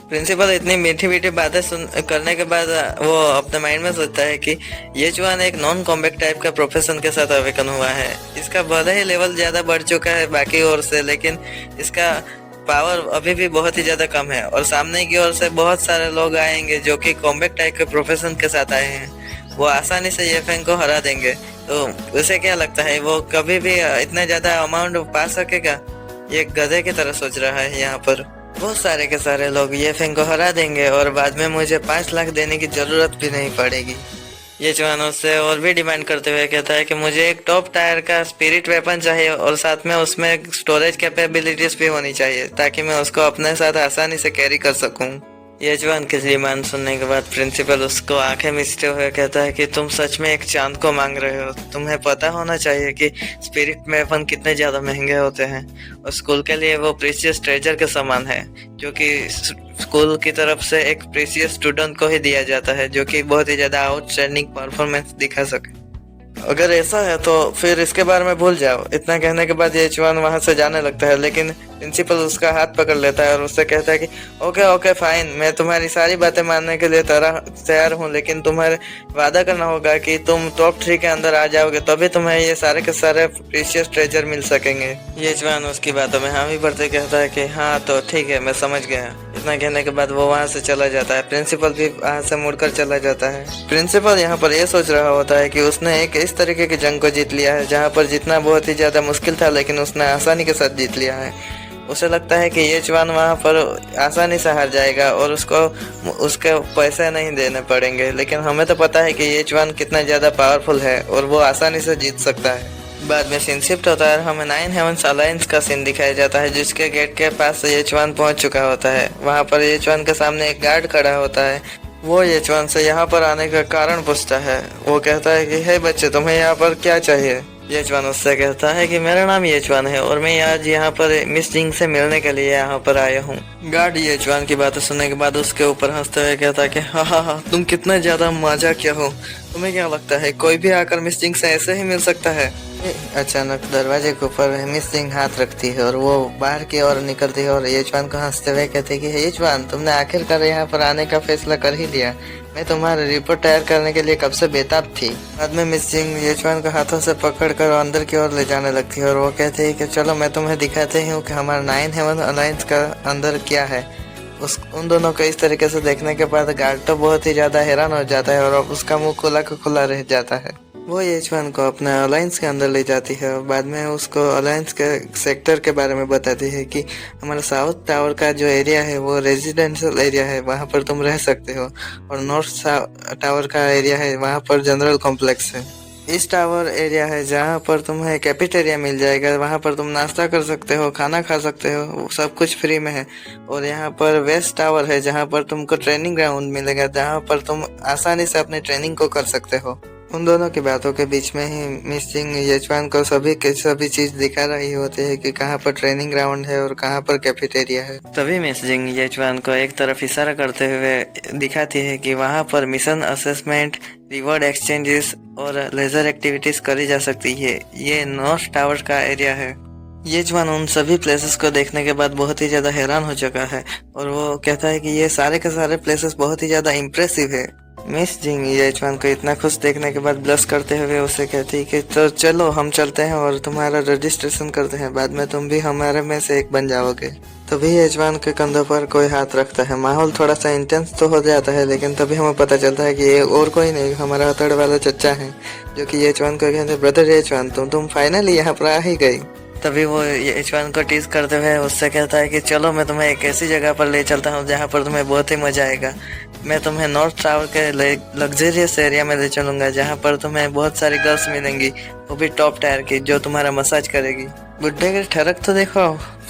प्रिंसिपल इतनी मीठी मीठी बातें करने के बाद वो अपने माइंड में सोचता है कि ये जुआन एक नॉन कॉम्बैट टाइप का प्रोफेशन के साथ अवेकन हुआ है। इसका भले ही लेवल ज्यादा बढ़ चुका है बाकी ओर से, लेकिन इसका पावर अभी भी बहुत ही ज्यादा कम है। और सामने की ओर से बहुत सारे लोग आएंगे जो कि कॉम्बैट टाइप के प्रोफेशन के साथ आए हैं। वो आसानी से ये फैंग को हरा देंगे। तो उसे क्या लगता है, वो कभी भी इतना ज्यादा अमाउंट पा सकेगा? ये गधे की तरह सोच रहा है। यहाँ पर बहुत सारे के सारे लोग ये फैंग को हरा देंगे और बाद में मुझे 5 लाख देने की जरूरत भी नहीं पड़ेगी। ये जवान उससे और भी डिमांड करते हुए कहता है कि मुझे एक टॉप टायर का स्पिरिट वेपन चाहिए और साथ में उसमें स्टोरेज कैपेबिलिटीज भी होनी चाहिए, ताकि मैं उसको अपने साथ आसानी से कैरी कर सकूं। ये जवान की डिमांड सुनने के बाद प्रिंसिपल उसको आंखें मिचते हुए कहता है कि तुम सच में एक चांद को मांग रहे हो। तुम्हें पता होना चाहिए कि स्पिरिट वेपन कितने ज्यादा महंगे होते हैं और स्कूल के लिए वो प्रीशियस ट्रेजर के समान है, जो कि स्कूल की तरफ से एक प्रीशियस स्टूडेंट को ही दिया जाता है जो कि बहुत ही ज्यादा आउटस्टैंडिंग परफॉर्मेंस दिखा सके। अगर ऐसा है तो फिर इसके बारे में भूल जाओ। इतना कहने के बाद ये जवान वहां से जाने लगता है, लेकिन प्रिंसिपल उसका हाथ पकड़ लेता है और उससे कहता है कि ओके ओके फाइन, मैं तुम्हारी सारी बातें मानने के लिए तैयार हूँ, लेकिन तुम्हें वादा करना होगा कि तुम टॉप 3 के अंदर आ जाओगे, तभी तुम्हें ये सारे के सारे प्रीशियस ट्रेजर मिल सकेंगे। ये जवान उसकी बातों में हामी भरते कहता है कि हाँ तो ठीक है, मैं समझ गया। इतना कहने के बाद वो वहाँ से चला जाता है। प्रिंसिपल भी वहाँ से मुड़कर चला जाता है। प्रिंसिपल यहाँ पर यह सोच रहा होता है कि उसने एक इस तरीके की जंग को जीत लिया है जहाँ पर जीतना बहुत ही ज्यादा मुश्किल था, लेकिन उसने आसानी के साथ जीत लिया है। उसे लगता है कि ये जवान वहाँ पर आसानी से हार जाएगा और उसको उसके पैसे नहीं देने पड़ेंगे, लेकिन हमें तो पता है कि ये जवान कितना ज़्यादा पावरफुल है और वो आसानी से जीत सकता है। बाद में सीन शिफ्ट होता है, हमें 9 हेवंस अलायंस का सीन दिखाया जाता है, जिसके गेट के पास ये जवान पहुँच चुका होता है। वहाँ पर ये जवान के सामने एक गार्ड खड़ा होता है। वो ये जवान से यहाँ पर आने का कारण पूछता है। वो कहता है कि हे बच्चे, तुम्हें यहाँ पर क्या चाहिए? ये जवान उससे कहता है कि मेरा नाम ये जवान है और मैं आज यहाँ पर मिस जिंग से मिलने के लिए यहाँ पर आया हूँ। गार्ड ये जवान की बातें सुनने के बाद उसके ऊपर हंसते हुए कहता है कि हाँ, तुम कितना ज्यादा मजाकिया हो। तुम्हें क्या लगता है कोई भी आकर मिस जिंग से ऐसे ही मिल सकता है? अचानक दरवाजे के ऊपर मिस जिंग हाथ रखती है और वो बाहर की ओर निकलती है और ये जवान को हंसते हुए कहते हैं कि ये जवान, तुमने आखिरकार यहाँ पर आने का फैसला कर ही लिया। मैं तुम्हारी रिपोर्ट तैयार करने के लिए कब से बेताब थी। बाद में मिस जिंग ये जवान को हाथों से पकड़कर अंदर की ओर ले जाने लगती है और वो कहते हैं कि चलो मैं तुम्हें दिखाते हूँ कि हमारा 9 हेवन अलायंस का अंदर क्या है। उन दोनों को इस तरीके से देखने के बाद गार्ड तो बहुत ही ज्यादा हैरान हो जाता है और उसका मुंह खुला का खुला रह जाता है। वो ये जवान को अपने अलायंस के अंदर ले जाती है और बाद में उसको अलायंस के सेक्टर के बारे में बताती है कि हमारा साउथ टावर का जो एरिया है वो रेजिडेंशियल एरिया है, वहाँ पर तुम रह सकते हो, और नॉर्थ टावर का एरिया है वहाँ पर जनरल कॉम्प्लेक्स है। ईस्ट टावर एरिया है जहाँ पर तुम्हें कैफेटेरिया मिल जाएगा, वहाँ पर तुम नाश्ता कर सकते हो, खाना खा सकते हो, सब कुछ फ्री में है। और यहाँ पर वेस्ट टावर है जहाँ पर तुमको ट्रेनिंग ग्राउंड मिलेगा, जहाँ पर तुम आसानी से अपनी ट्रेनिंग को कर सकते हो। उन दोनों की बातों के बीच में ही मिस जिंग ये जवान को सभी चीज दिखा रही होती है कि कहाँ पर ट्रेनिंग ग्राउंड है और कहाँ पर कैफेटेरिया है। तभी मिस जिंग ये जवान को एक तरफ इशारा करते हुए दिखाती है कि वहाँ पर मिशन असेसमेंट, रिवॉर्ड एक्सचेंजेस और लेजर एक्टिविटीज करी जा सकती है। ये नॉर्थ टावर का एरिया है। ये जवान उन सभी प्लेसेस को देखने के बाद बहुत ही ज्यादा हैरान हो चुका है और वो कहता है कि ये सारे के सारे प्लेसेस बहुत ही ज्यादा इम्प्रेसिव है। मिस जिंग ये जवान को इतना खुश देखने के बाद ब्लश करते हुए उसे कहती है कि तो चलो हम चलते हैं और तुम्हारा रजिस्ट्रेशन करते हैं, बाद में तुम भी हमारे में से एक बन जाओगे। तभी ये जवान के कंधों पर कोई हाथ रखता है। माहौल थोड़ा सा इंटेंस तो हो जाता है, लेकिन तभी हमें पता चलता है कि ये और कोई नहीं, हमारा हथौड़ वाला चच्चा है, जो कि ये जवान को कहते हैं ब्रदर ये जवान, तुम फाइनली यहाँ पर आ ही गई। तभी वो ये जवान को टीज करते हुए उससे कहता है कि चलो मैं तुम्हें एक ऐसी जगह पर ले चलता हूँ जहाँ पर तुम्हें बहुत ही मजा आएगा। मैं तुम्हें नॉर्थ टावर के लग्जरियस एरिया में ले चलूंगा जहाँ पर तुम्हें बहुत सारी गर्ल्स मिलेंगी, वो भी टॉप टायर की, जो तुम्हारा मसाज करेगी। बुड्ढे के ठरक तो देखो,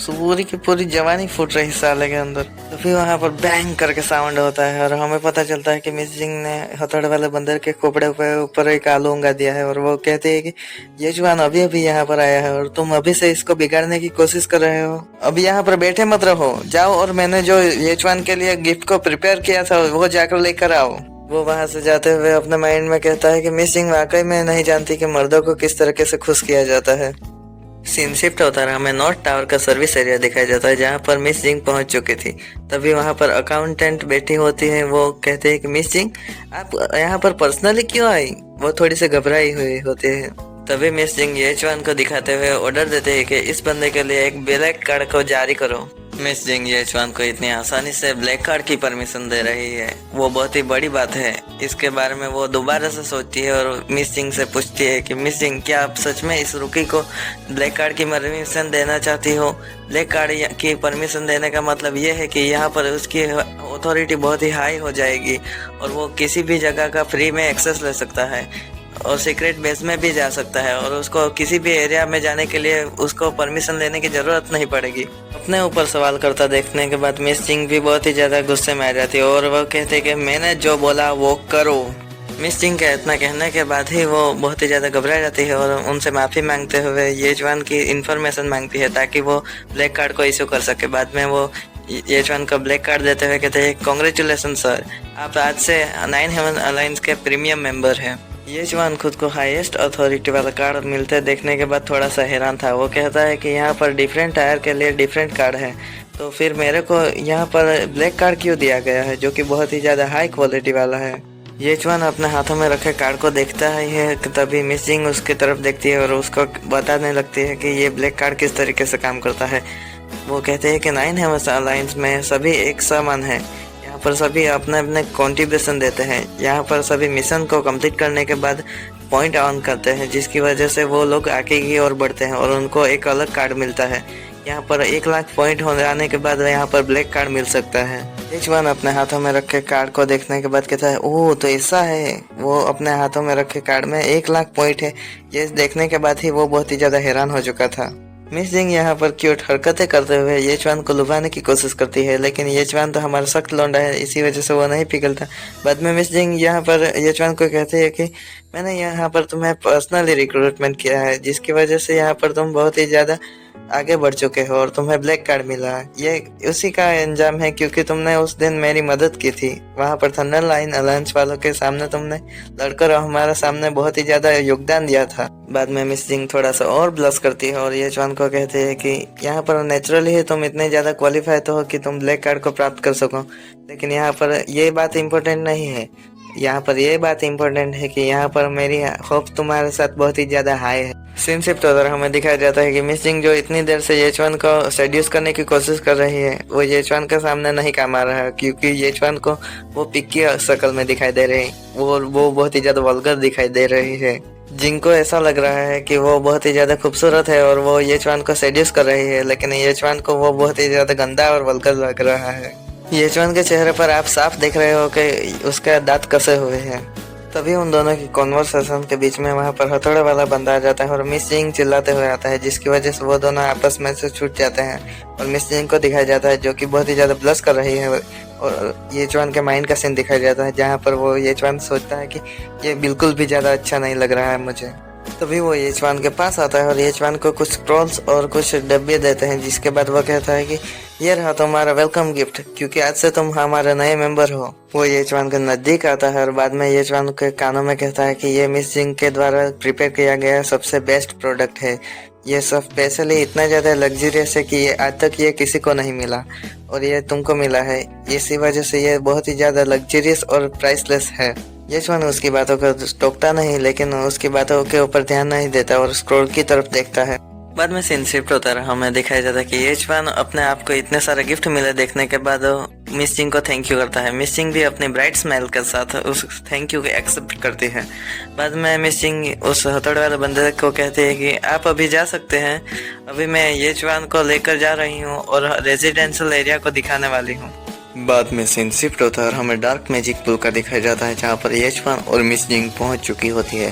पूरी की पूरी जवानी फूट रही साले के अंदर। तो फिर वहाँ पर बैंग करके साउंड होता है और हमें पता चलता है कि मिस जिंग ने हथौड़ वाले बंदर के खोपड़े पे ऊपर एक आलू उंगा दिया है और वो कहते हैं कि ये जवान अभी अभी यहाँ पर आया है और तुम अभी से इसको बिगाड़ने की कोशिश कर रहे हो। अभी यहाँ पर बैठे मत रहो, जाओ और मैंने जो ये जवान के लिए गिफ्ट को प्रिपेयर किया था वो जाकर लेकर आओ। वो वहाँ से जाते हुए अपने माइंड में कहता है कि मिस जिंग वाकई में नहीं जानती कि मर्दों को किस तरीके से खुश किया जाता है। सीन शिफ्ट होता है, हमें नॉर्थ टावर का सर्विस एरिया दिखाया जाता है जहाँ पर मिस जिंग पहुंच चुकी थी। तभी वहाँ पर अकाउंटेंट बैठी होती है। वो कहते हैं कि मिस जिंग आप यहाँ पर पर्सनली क्यों आई? वो थोड़ी सी घबराई हुई होती है। तभी मिस जिंग ये जवान को दिखाते हुए ऑर्डर देते हैं कि इस बंदे के लिए एक ब्लैक कार्ड को जारी करो। मिस जिंग ये जवान को इतनी आसानी से ब्लैक कार्ड की परमिशन दे रही है, वो बहुत ही बड़ी बात है। इसके बारे में वो दोबारा से सोचती है और मिस जिंग से पूछती है कि मिस जिंग क्या आप सच में इस रुकी को ब्लैक कार्ड की परमिशन देना चाहती हो? ब्लैक कार्ड की परमिशन देने का मतलब ये है कि यहाँ पर उसकी अथॉरिटी बहुत ही हाई हो जाएगी और वो किसी भी जगह का फ्री में एक्सेस ले सकता है। और सीक्रेट बेस में भी जा सकता है और उसको किसी भी एरिया में जाने के लिए उसको परमिशन लेने की जरूरत नहीं पड़ेगी। अपने ऊपर सवाल करता देखने के बाद मिस जिंग भी बहुत ही ज्यादा गुस्से में आ जाती है और वो कहते कि मैंने जो बोला वो करो। मिस जिंग के इतना कहने के बाद ही वो बहुत ही ज़्यादा घबरा जाती है और उनसे माफ़ी मांगते हुए येचवान की इन्फॉर्मेशन मांगती है ताकि वो ब्लैक कार्ड को इशू कर सके। बाद में वो येचवान को ब्लैक कार्ड देते हुए कहते हैं कॉन्ग्रेचुलेसन सर, आप आज से 9 हेवन अलायंस के प्रीमियम मेंबर हैं। येचवान खुद को हाईएस्ट अथॉरिटी वाला कार्ड मिलते देखने के बाद थोड़ा सा हैरान था। वो कहता है कि यहाँ पर डिफरेंट टायर के लिए डिफरेंट कार्ड है, तो फिर मेरे को यहाँ पर ब्लैक कार्ड क्यों दिया गया है जो कि बहुत ही ज़्यादा हाई क्वालिटी वाला है। येचवान अपने हाथों में रखे कार्ड को देखता ही है कि तभी मिस जिंग उसकी तरफ देखती है और उसको बताने लगती है कि ये ब्लैक कार्ड किस तरीके से काम करता है। वो कहते हैं कि 9 हेवन अलायंस में सभी एक समान है, यहाँ पर सभी अपने अपने कंट्रीब्यूशन देते हैं। यहाँ पर सभी मिशन को कंप्लीट करने के बाद पॉइंट ऑन करते हैं जिसकी वजह से वो लोग आगे की ओर बढ़ते हैं और उनको एक अलग कार्ड मिलता है। यहाँ पर 1 लाख पॉइंट हो जाने के बाद यहाँ पर ब्लैक कार्ड मिल सकता है। येचवान अपने हाथों में रखे कार्ड को देखने के बाद कहता है ओह तो ऐसा है। वो अपने हाथों में रखे कार्ड में 1 लाख पॉइंट है। ये देखने के बाद ही वो बहुत ही ज्यादा हैरान हो चुका था। मिस जिंग यहाँ पर क्यूट हरकतें करते हुए येचवान को लुभाने की कोशिश करती है, लेकिन येचवान तो हमारा सख्त लौंडा है, इसी वजह से वो नहीं पिघलता। बाद में मिस जिंग यहाँ पर येचवान को कहती है कि मैंने यहाँ पर तुम्हें पर्सनली रिक्रूटमेंट किया है जिसकी वजह से यहाँ पर तुम बहुत ही ज़्यादा आगे बढ़ चुके हो और तुम्हें ब्लैक कार्ड मिला है। ये उसी का अंजाम है क्योंकि तुमने उस दिन मेरी मदद की थी वहाँ पर थंडर लाइन अलायंस वालों के सामने, तुमने लड़कर हमारे सामने बहुत ही ज्यादा योगदान दिया था। बाद में मिस जिंग थोड़ा सा और ब्लश करती है और येचवान को कहते हैं कि यहाँ पर नेचुरली ही तुम इतने ज्यादा क्वालिफाई तो हो कि तुम ब्लैक कार्ड को प्राप्त कर सको, लेकिन यहाँ पर ये बात इम्पोर्टेंट नहीं है। यहाँ पर ये बात इम्पोर्टेंट है कि यहाँ पर मेरी होप तुम्हारे साथ बहुत ही ज्यादा हाई है। सीन शिफ्ट होकर हमें दिखाया जाता है कि मिस जिंग जो इतनी देर से येचवान को सेड्यूस करने की कोशिश कर रही है वो येचवान के सामने नहीं काम आ रहा है क्योंकि येचवान को वो पिक्की शक्ल में दिखाई दे रही है, वो बहुत ही ज्यादा वल्गर दिखाई दे रही है। जिंग को ऐसा लग रहा है कि वो बहुत ही ज्यादा खूबसूरत है और वो येचवान को सेड्यूस कर रही है, लेकिन येचवान को वो बहुत ही ज्यादा गंदा और वल्गर लग रहा है। येचवान के चेहरे पर आप साफ देख रहे हो कि उसके दांत कसे हुए हैं। तभी उन दोनों की कॉन्वर्सेशन के बीच में वहाँ पर हथौड़े वाला बंदा आ जाता है और मिस जिंग चिल्लाते हुए आता है जिसकी वजह से वो दोनों आपस में से छूट जाते हैं और मिस जिंग को दिखाया जाता है जो कि बहुत ही ज़्यादा ब्लश कर रही है और येचवान के माइंड का सीन दिखाया जाता है जहाँ पर वो येचवान सोचता है कि ये बिल्कुल भी ज़्यादा अच्छा नहीं लग रहा है मुझे। तभी वो येचवान के पास आता है और येचवान को कुछ स्क्रॉल्स और कुछ डब्बे देते हैं जिसके बाद वो कहता है कि ये रहा तुम्हारा वेलकम गिफ्ट क्योंकि आज से तुम हमारे नए मेंबर हो। वो येचवान के नजदीक आता है और बाद में येचवान के कानों में कहता है कि ये मिस जिंग के द्वारा प्रिपेयर किया गया सबसे बेस्ट प्रोडक्ट है। ये सब स्पेशली इतना ज़्यादा लग्जरियस है कि ये आज तक ये किसी को नहीं मिला और ये तुमको मिला है, इसी वजह से ये बहुत ही ज़्यादा लग्जरियस और प्राइसलेस है। येचवान उसकी बातों को टोकता नहीं लेकिन उसकी बातों के ऊपर ध्यान नहीं देता और स्क्रोल की तरफ देखता है। बाद में सीन शिफ्ट होता है, हमें दिखाया जाता है कि येचवान अपने आप को इतने सारे गिफ्ट मिले देखने के बाद मिस जिंग को थैंक यू करता है। मिस जिंग भी अपनी ब्राइट स्माइल के साथ उस थैंक यू को एक्सेप्ट करती है। बाद में मिस जिंग उस हथौड़े वाले बंदे को कहते हैं कि आप अभी जा सकते हैं, अभी मैं येचवान को लेकर जा रही हूँ और रेजिडेंशियल एरिया को दिखाने वाली हूँ। बाद में सीन शिफ्ट होता है और हमें डार्क मैजिक पुल का दिखाया जाता है जहाँ पर येचवान और मिस जिंग पहुँच चुकी होती है।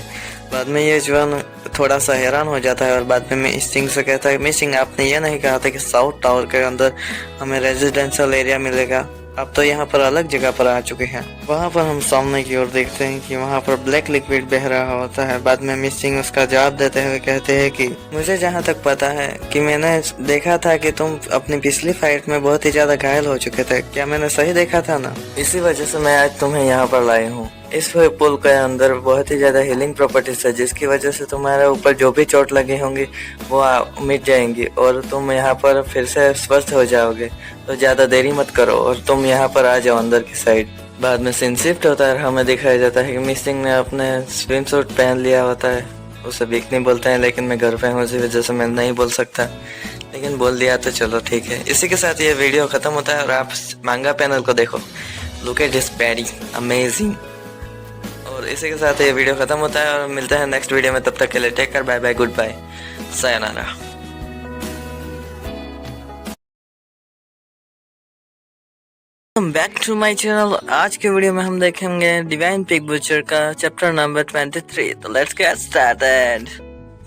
बाद में येचवान थोड़ा सा हैरान हो जाता है और बाद में मिस जिंग से कहता है मिस जिंग आपने ये नहीं कहा था कि साउथ टावर के अंदर हमें रेजिडेंशियल एरिया मिलेगा, अब तो यहाँ पर अलग जगह पर आ चुके हैं। वहाँ पर हम सामने की ओर देखते हैं कि वहाँ पर ब्लैक लिक्विड बह रहा होता है। बाद में मिस जिंग उसका जवाब देते हुए कहते हैं कि मुझे जहाँ तक पता है कि मैंने देखा था कि तुम अपनी पिछली फाइट में बहुत ही ज्यादा घायल हो चुके थे, क्या मैंने सही देखा था ना? इसी वजह से मैं आज तुम्हें यहाँ पर लाई हूँ। इस पुल के अंदर बहुत ही ज्यादा हीलिंग प्रॉपर्टीज है जिसकी वजह से तुम्हारे ऊपर जो भी चोट लगी होंगी वो मिट जाएंगी और तुम यहाँ पर फिर से स्वस्थ हो जाओगे, तो ज्यादा देरी मत करो और तुम यहाँ पर आ जाओ अंदर की साइड। बाद में सीन शिफ्ट होता है, हमें दिखाया जाता है कि मिस जिंग ने अपने स्विम सूट पहन लिया होता है। उसे बिकनी बोलते हैं लेकिन मैं घर पे हूँ इसी वजह से मैं नहीं बोल सकता, लेकिन बोल दिया तो चलो ठीक है। इसी के साथ ये वीडियो खत्म होता है और आप मांगा पैनल को देखो, look at this paddy amazing. और इसी के साथ ये वीडियो खत्म होता है और मिलते हैं नेक्स्ट वीडियो में, तब तक के लिए take care, bye bye, goodbye, sayonara. Back to my channel. आज के वीडियो में हम देखेंगे डिवाइन पिग बुचर का चैप्टर नंबर 23। तो लेट्स गेट स्टार्टेड।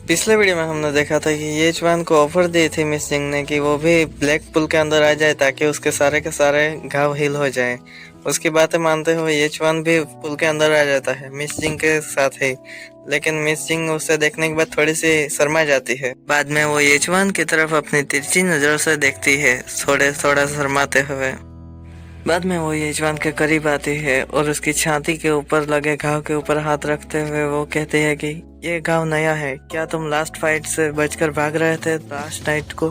पिछले वीडियो में हमने देखा था कि येचवान को ऑफर दी थी मिस जिंग ने कि वो भी ब्लैक पुल के अंदर आ जाए ताकि उसके सारे के सारे घाव हील हो जाए। उसकी बातें मानते हुए येचवान भी पुल के अंदर आ जाता है मिस जिंग के साथ ही, लेकिन मिस जिंग उसे देखने के बाद थोड़ी सी शर्मा जाती है। बाद में वो येचवान की तरफ अपनी तिरछी नजर से देखती है, थोड़ा शर्माते हुए। बाद में वो येचवान के करीब आती है और उसकी छाती के ऊपर लगे घाव के ऊपर हाथ रखते हुए वो कहती है कि ये घाव नया है, क्या तुम लास्ट फाइट से बचकर भाग रहे थे लास्ट नाइट को?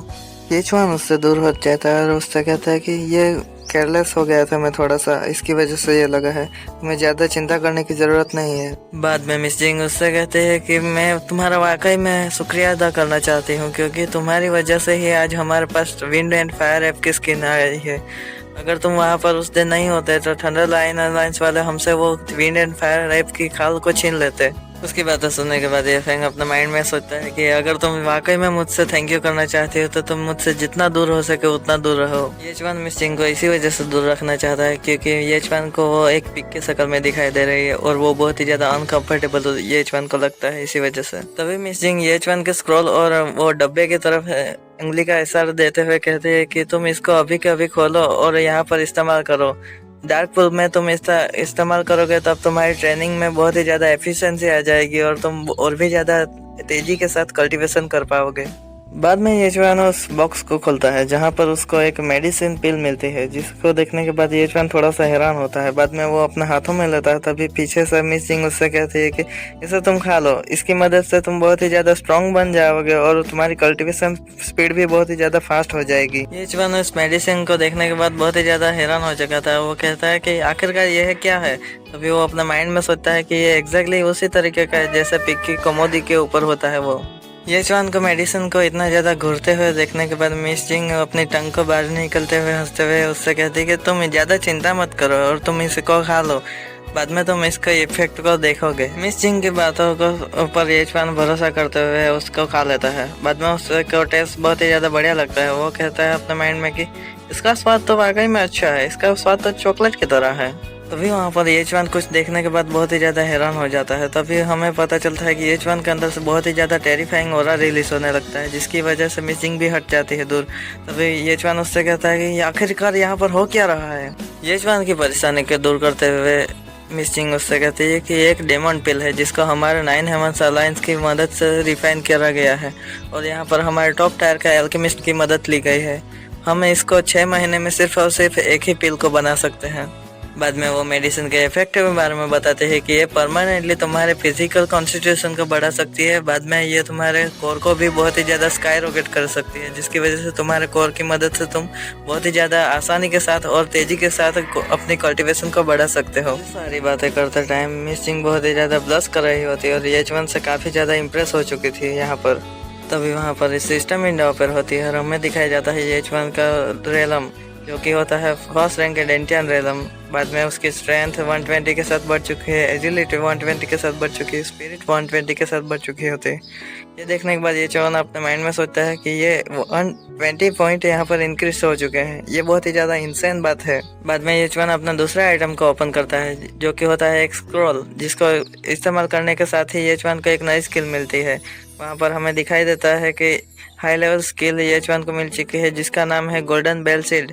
येचवान उससे दूर हट जाता है और उससे कहता है कि ये केयरलेस हो गया था मैं थोड़ा सा, इसकी वजह से ये लगा है, तुम्हें ज्यादा चिंता करने की जरूरत नहीं है। बाद में मिस जिंग उससे कहते हैं कि मैं तुम्हारा वाकई में शुक्रिया अदा करना चाहती हूँ, क्योंकि तुम्हारी वजह से ही आज हमारे पास विंड एंड फायर ऐप की स्किन आई है। अगर तुम वहाँ पर उस दिन नहीं होते तो थंडर लाइन अलायंस वाले हमसे वो विंड एंड फायर ऐप की खाल को छीन लेते। उसकी बातें सुनने के बाद ये फेंग अपने माइंड में सोचता है कि अगर तुम वाकई में मुझसे थैंक यू करना चाहती हो तो तुम मुझसे जितना दूर हो सके उतना दूर रहो। येचवान मिस जिंग को इसी वजह से दूर रखना चाहता है क्योंकि येचवान को वो एक पिग की शक्ल में दिखाई दे रही है और वो बहुत ही ज्यादा अनकंफर्टेबल येचवान को लगता है इसी वजह से। तभी मिस जिंग येचवान के स्क्रॉल और वो डब्बे की तरफ उंगली का इशारा देते हुए कहते हैं कि तुम इसको अभी के अभी खोलो और यहाँ पर इस्तेमाल करो। डार्क पूल में तुम इसका इस्तेमाल करोगे तब तुम्हारी ट्रेनिंग में बहुत ही ज़्यादा एफिशिएंसी आ जाएगी और तुम और भी ज़्यादा तेजी के साथ कल्टीवेशन कर पाओगे। बाद में येचवान उस बॉक्स को खोलता है जहाँ पर उसको एक मेडिसिन पिल मिलती है, जिसको देखने के बाद येचवान थोड़ा सा हैरान होता है। बाद में वो अपने हाथों में लेता है, तभी पीछे से मिस जिंग उससे कहती है कि इसे तुम खा लो, इसकी मदद से तुम बहुत ही ज़्यादा स्ट्रांग बन जाओगे और तुम्हारी कल्टीवेशन स्पीड भी बहुत ही ज़्यादा फास्ट हो जाएगी। येचवान उस मेडिसिन को देखने के बाद बहुत ही ज़्यादा हैरान हो चुका था। वो कहता है कि आखिरकार यह क्या है? तभी वो अपने माइंड में सोचता है कि ये एग्जैक्टली उसी तरीके का है जैसे पिग की कमोदी के ऊपर होता है वो। येचवान को मेडिसिन को इतना ज़्यादा घूरते हुए देखने के बाद मिस जिंग अपनी टंग को बाहर निकलते हुए हंसते हुए उससे कहती है कि तुम ज़्यादा चिंता मत करो और तुम इसको खा लो, बाद में तुम इसका इफेक्ट को देखोगे। मिस जिंग की बातों को ऊपर येचवान भरोसा करते हुए उसको खा लेता है। बाद में उसको टेस्ट बहुत ही ज़्यादा बढ़िया लगता है। वो कहता है अपने माइंड में कि इसका स्वाद तो वाकई में अच्छा है, इसका स्वाद तो चॉकलेट की तरह है। तभी वहाँ पर येचवान कुछ देखने के बाद बहुत ही ज़्यादा हैरान हो जाता है। तभी हमें पता चलता है कि येचवान के अंदर से बहुत ही ज़्यादा टेरिफाइंग ऑरा रिलीज होने लगता है, जिसकी वजह से मिस जिंग भी हट जाती है दूर। तभी येचवान उससे कहता है कि आखिरकार यहाँ पर हो क्या रहा है? येचवान की परेशानी को दूर करते हुए मिस जिंग उससे कहती है कि एक डेमन पिल है जिसको हमारे 9 हेवंस अलायंस की मदद से रिफाइन किया गया है और यहाँ पर हमारे टॉप टायर का एल्केमिस्ट की मदद ली गई है। हम इसको 6 महीने में सिर्फ और सिर्फ एक ही पिल को बना सकते हैं। बाद में वो मेडिसिन के इफेक्ट के बारे में बताते हैं कि ये परमानेंटली तुम्हारे फिजिकल कॉन्स्टिट्यूशन को बढ़ा सकती है। बाद में ये तुम्हारे कोर को भी बहुत ही ज़्यादा स्काई रॉकेट कर सकती है, जिसकी वजह से तुम्हारे कोर की मदद से तुम बहुत ही ज़्यादा आसानी के साथ और तेज़ी के साथ अपनी कल्टीवेशन को बढ़ा सकते हो। सारी बातें करते टाइम मिस जिंग बहुत ही ज़्यादा ब्लश कर रही होती है और येचवान से काफ़ी ज़्यादा इम्प्रेस हो चुकी थी यहाँ पर। तभी वहाँ पर सिस्टम विंडो ओपन होती है और हमें दिखाया जाता है येचवान का रेलम, जो कि होता है फर्स्ट रैंक एडेंटियन रेलम। बाद में उसकी स्ट्रेंथ 120 के साथ बढ़ चुकी है, एजिलिटी 120 के साथ बढ़ चुकी है, स्पिरिट 120 के साथ बढ़ चुकी होती है। ये देखने के बाद येचवान अपने माइंड में सोचता है कि ये 120 पॉइंट यहाँ पर इंक्रीज हो चुके हैं, ये बहुत ही ज़्यादा इंसेन बात है। बाद में येचवान अपना दूसरा आइटम को ओपन करता है जो कि होता है एक स्क्रॉल, जिसको इस्तेमाल करने के साथ ही येचवान को एक नई स्किल मिलती है। वहाँ पर हमें दिखाई देता है कि हाई लेवल स्किल येचवान को मिल चुकी है जिसका नाम है गोल्डन बेल शील्ड,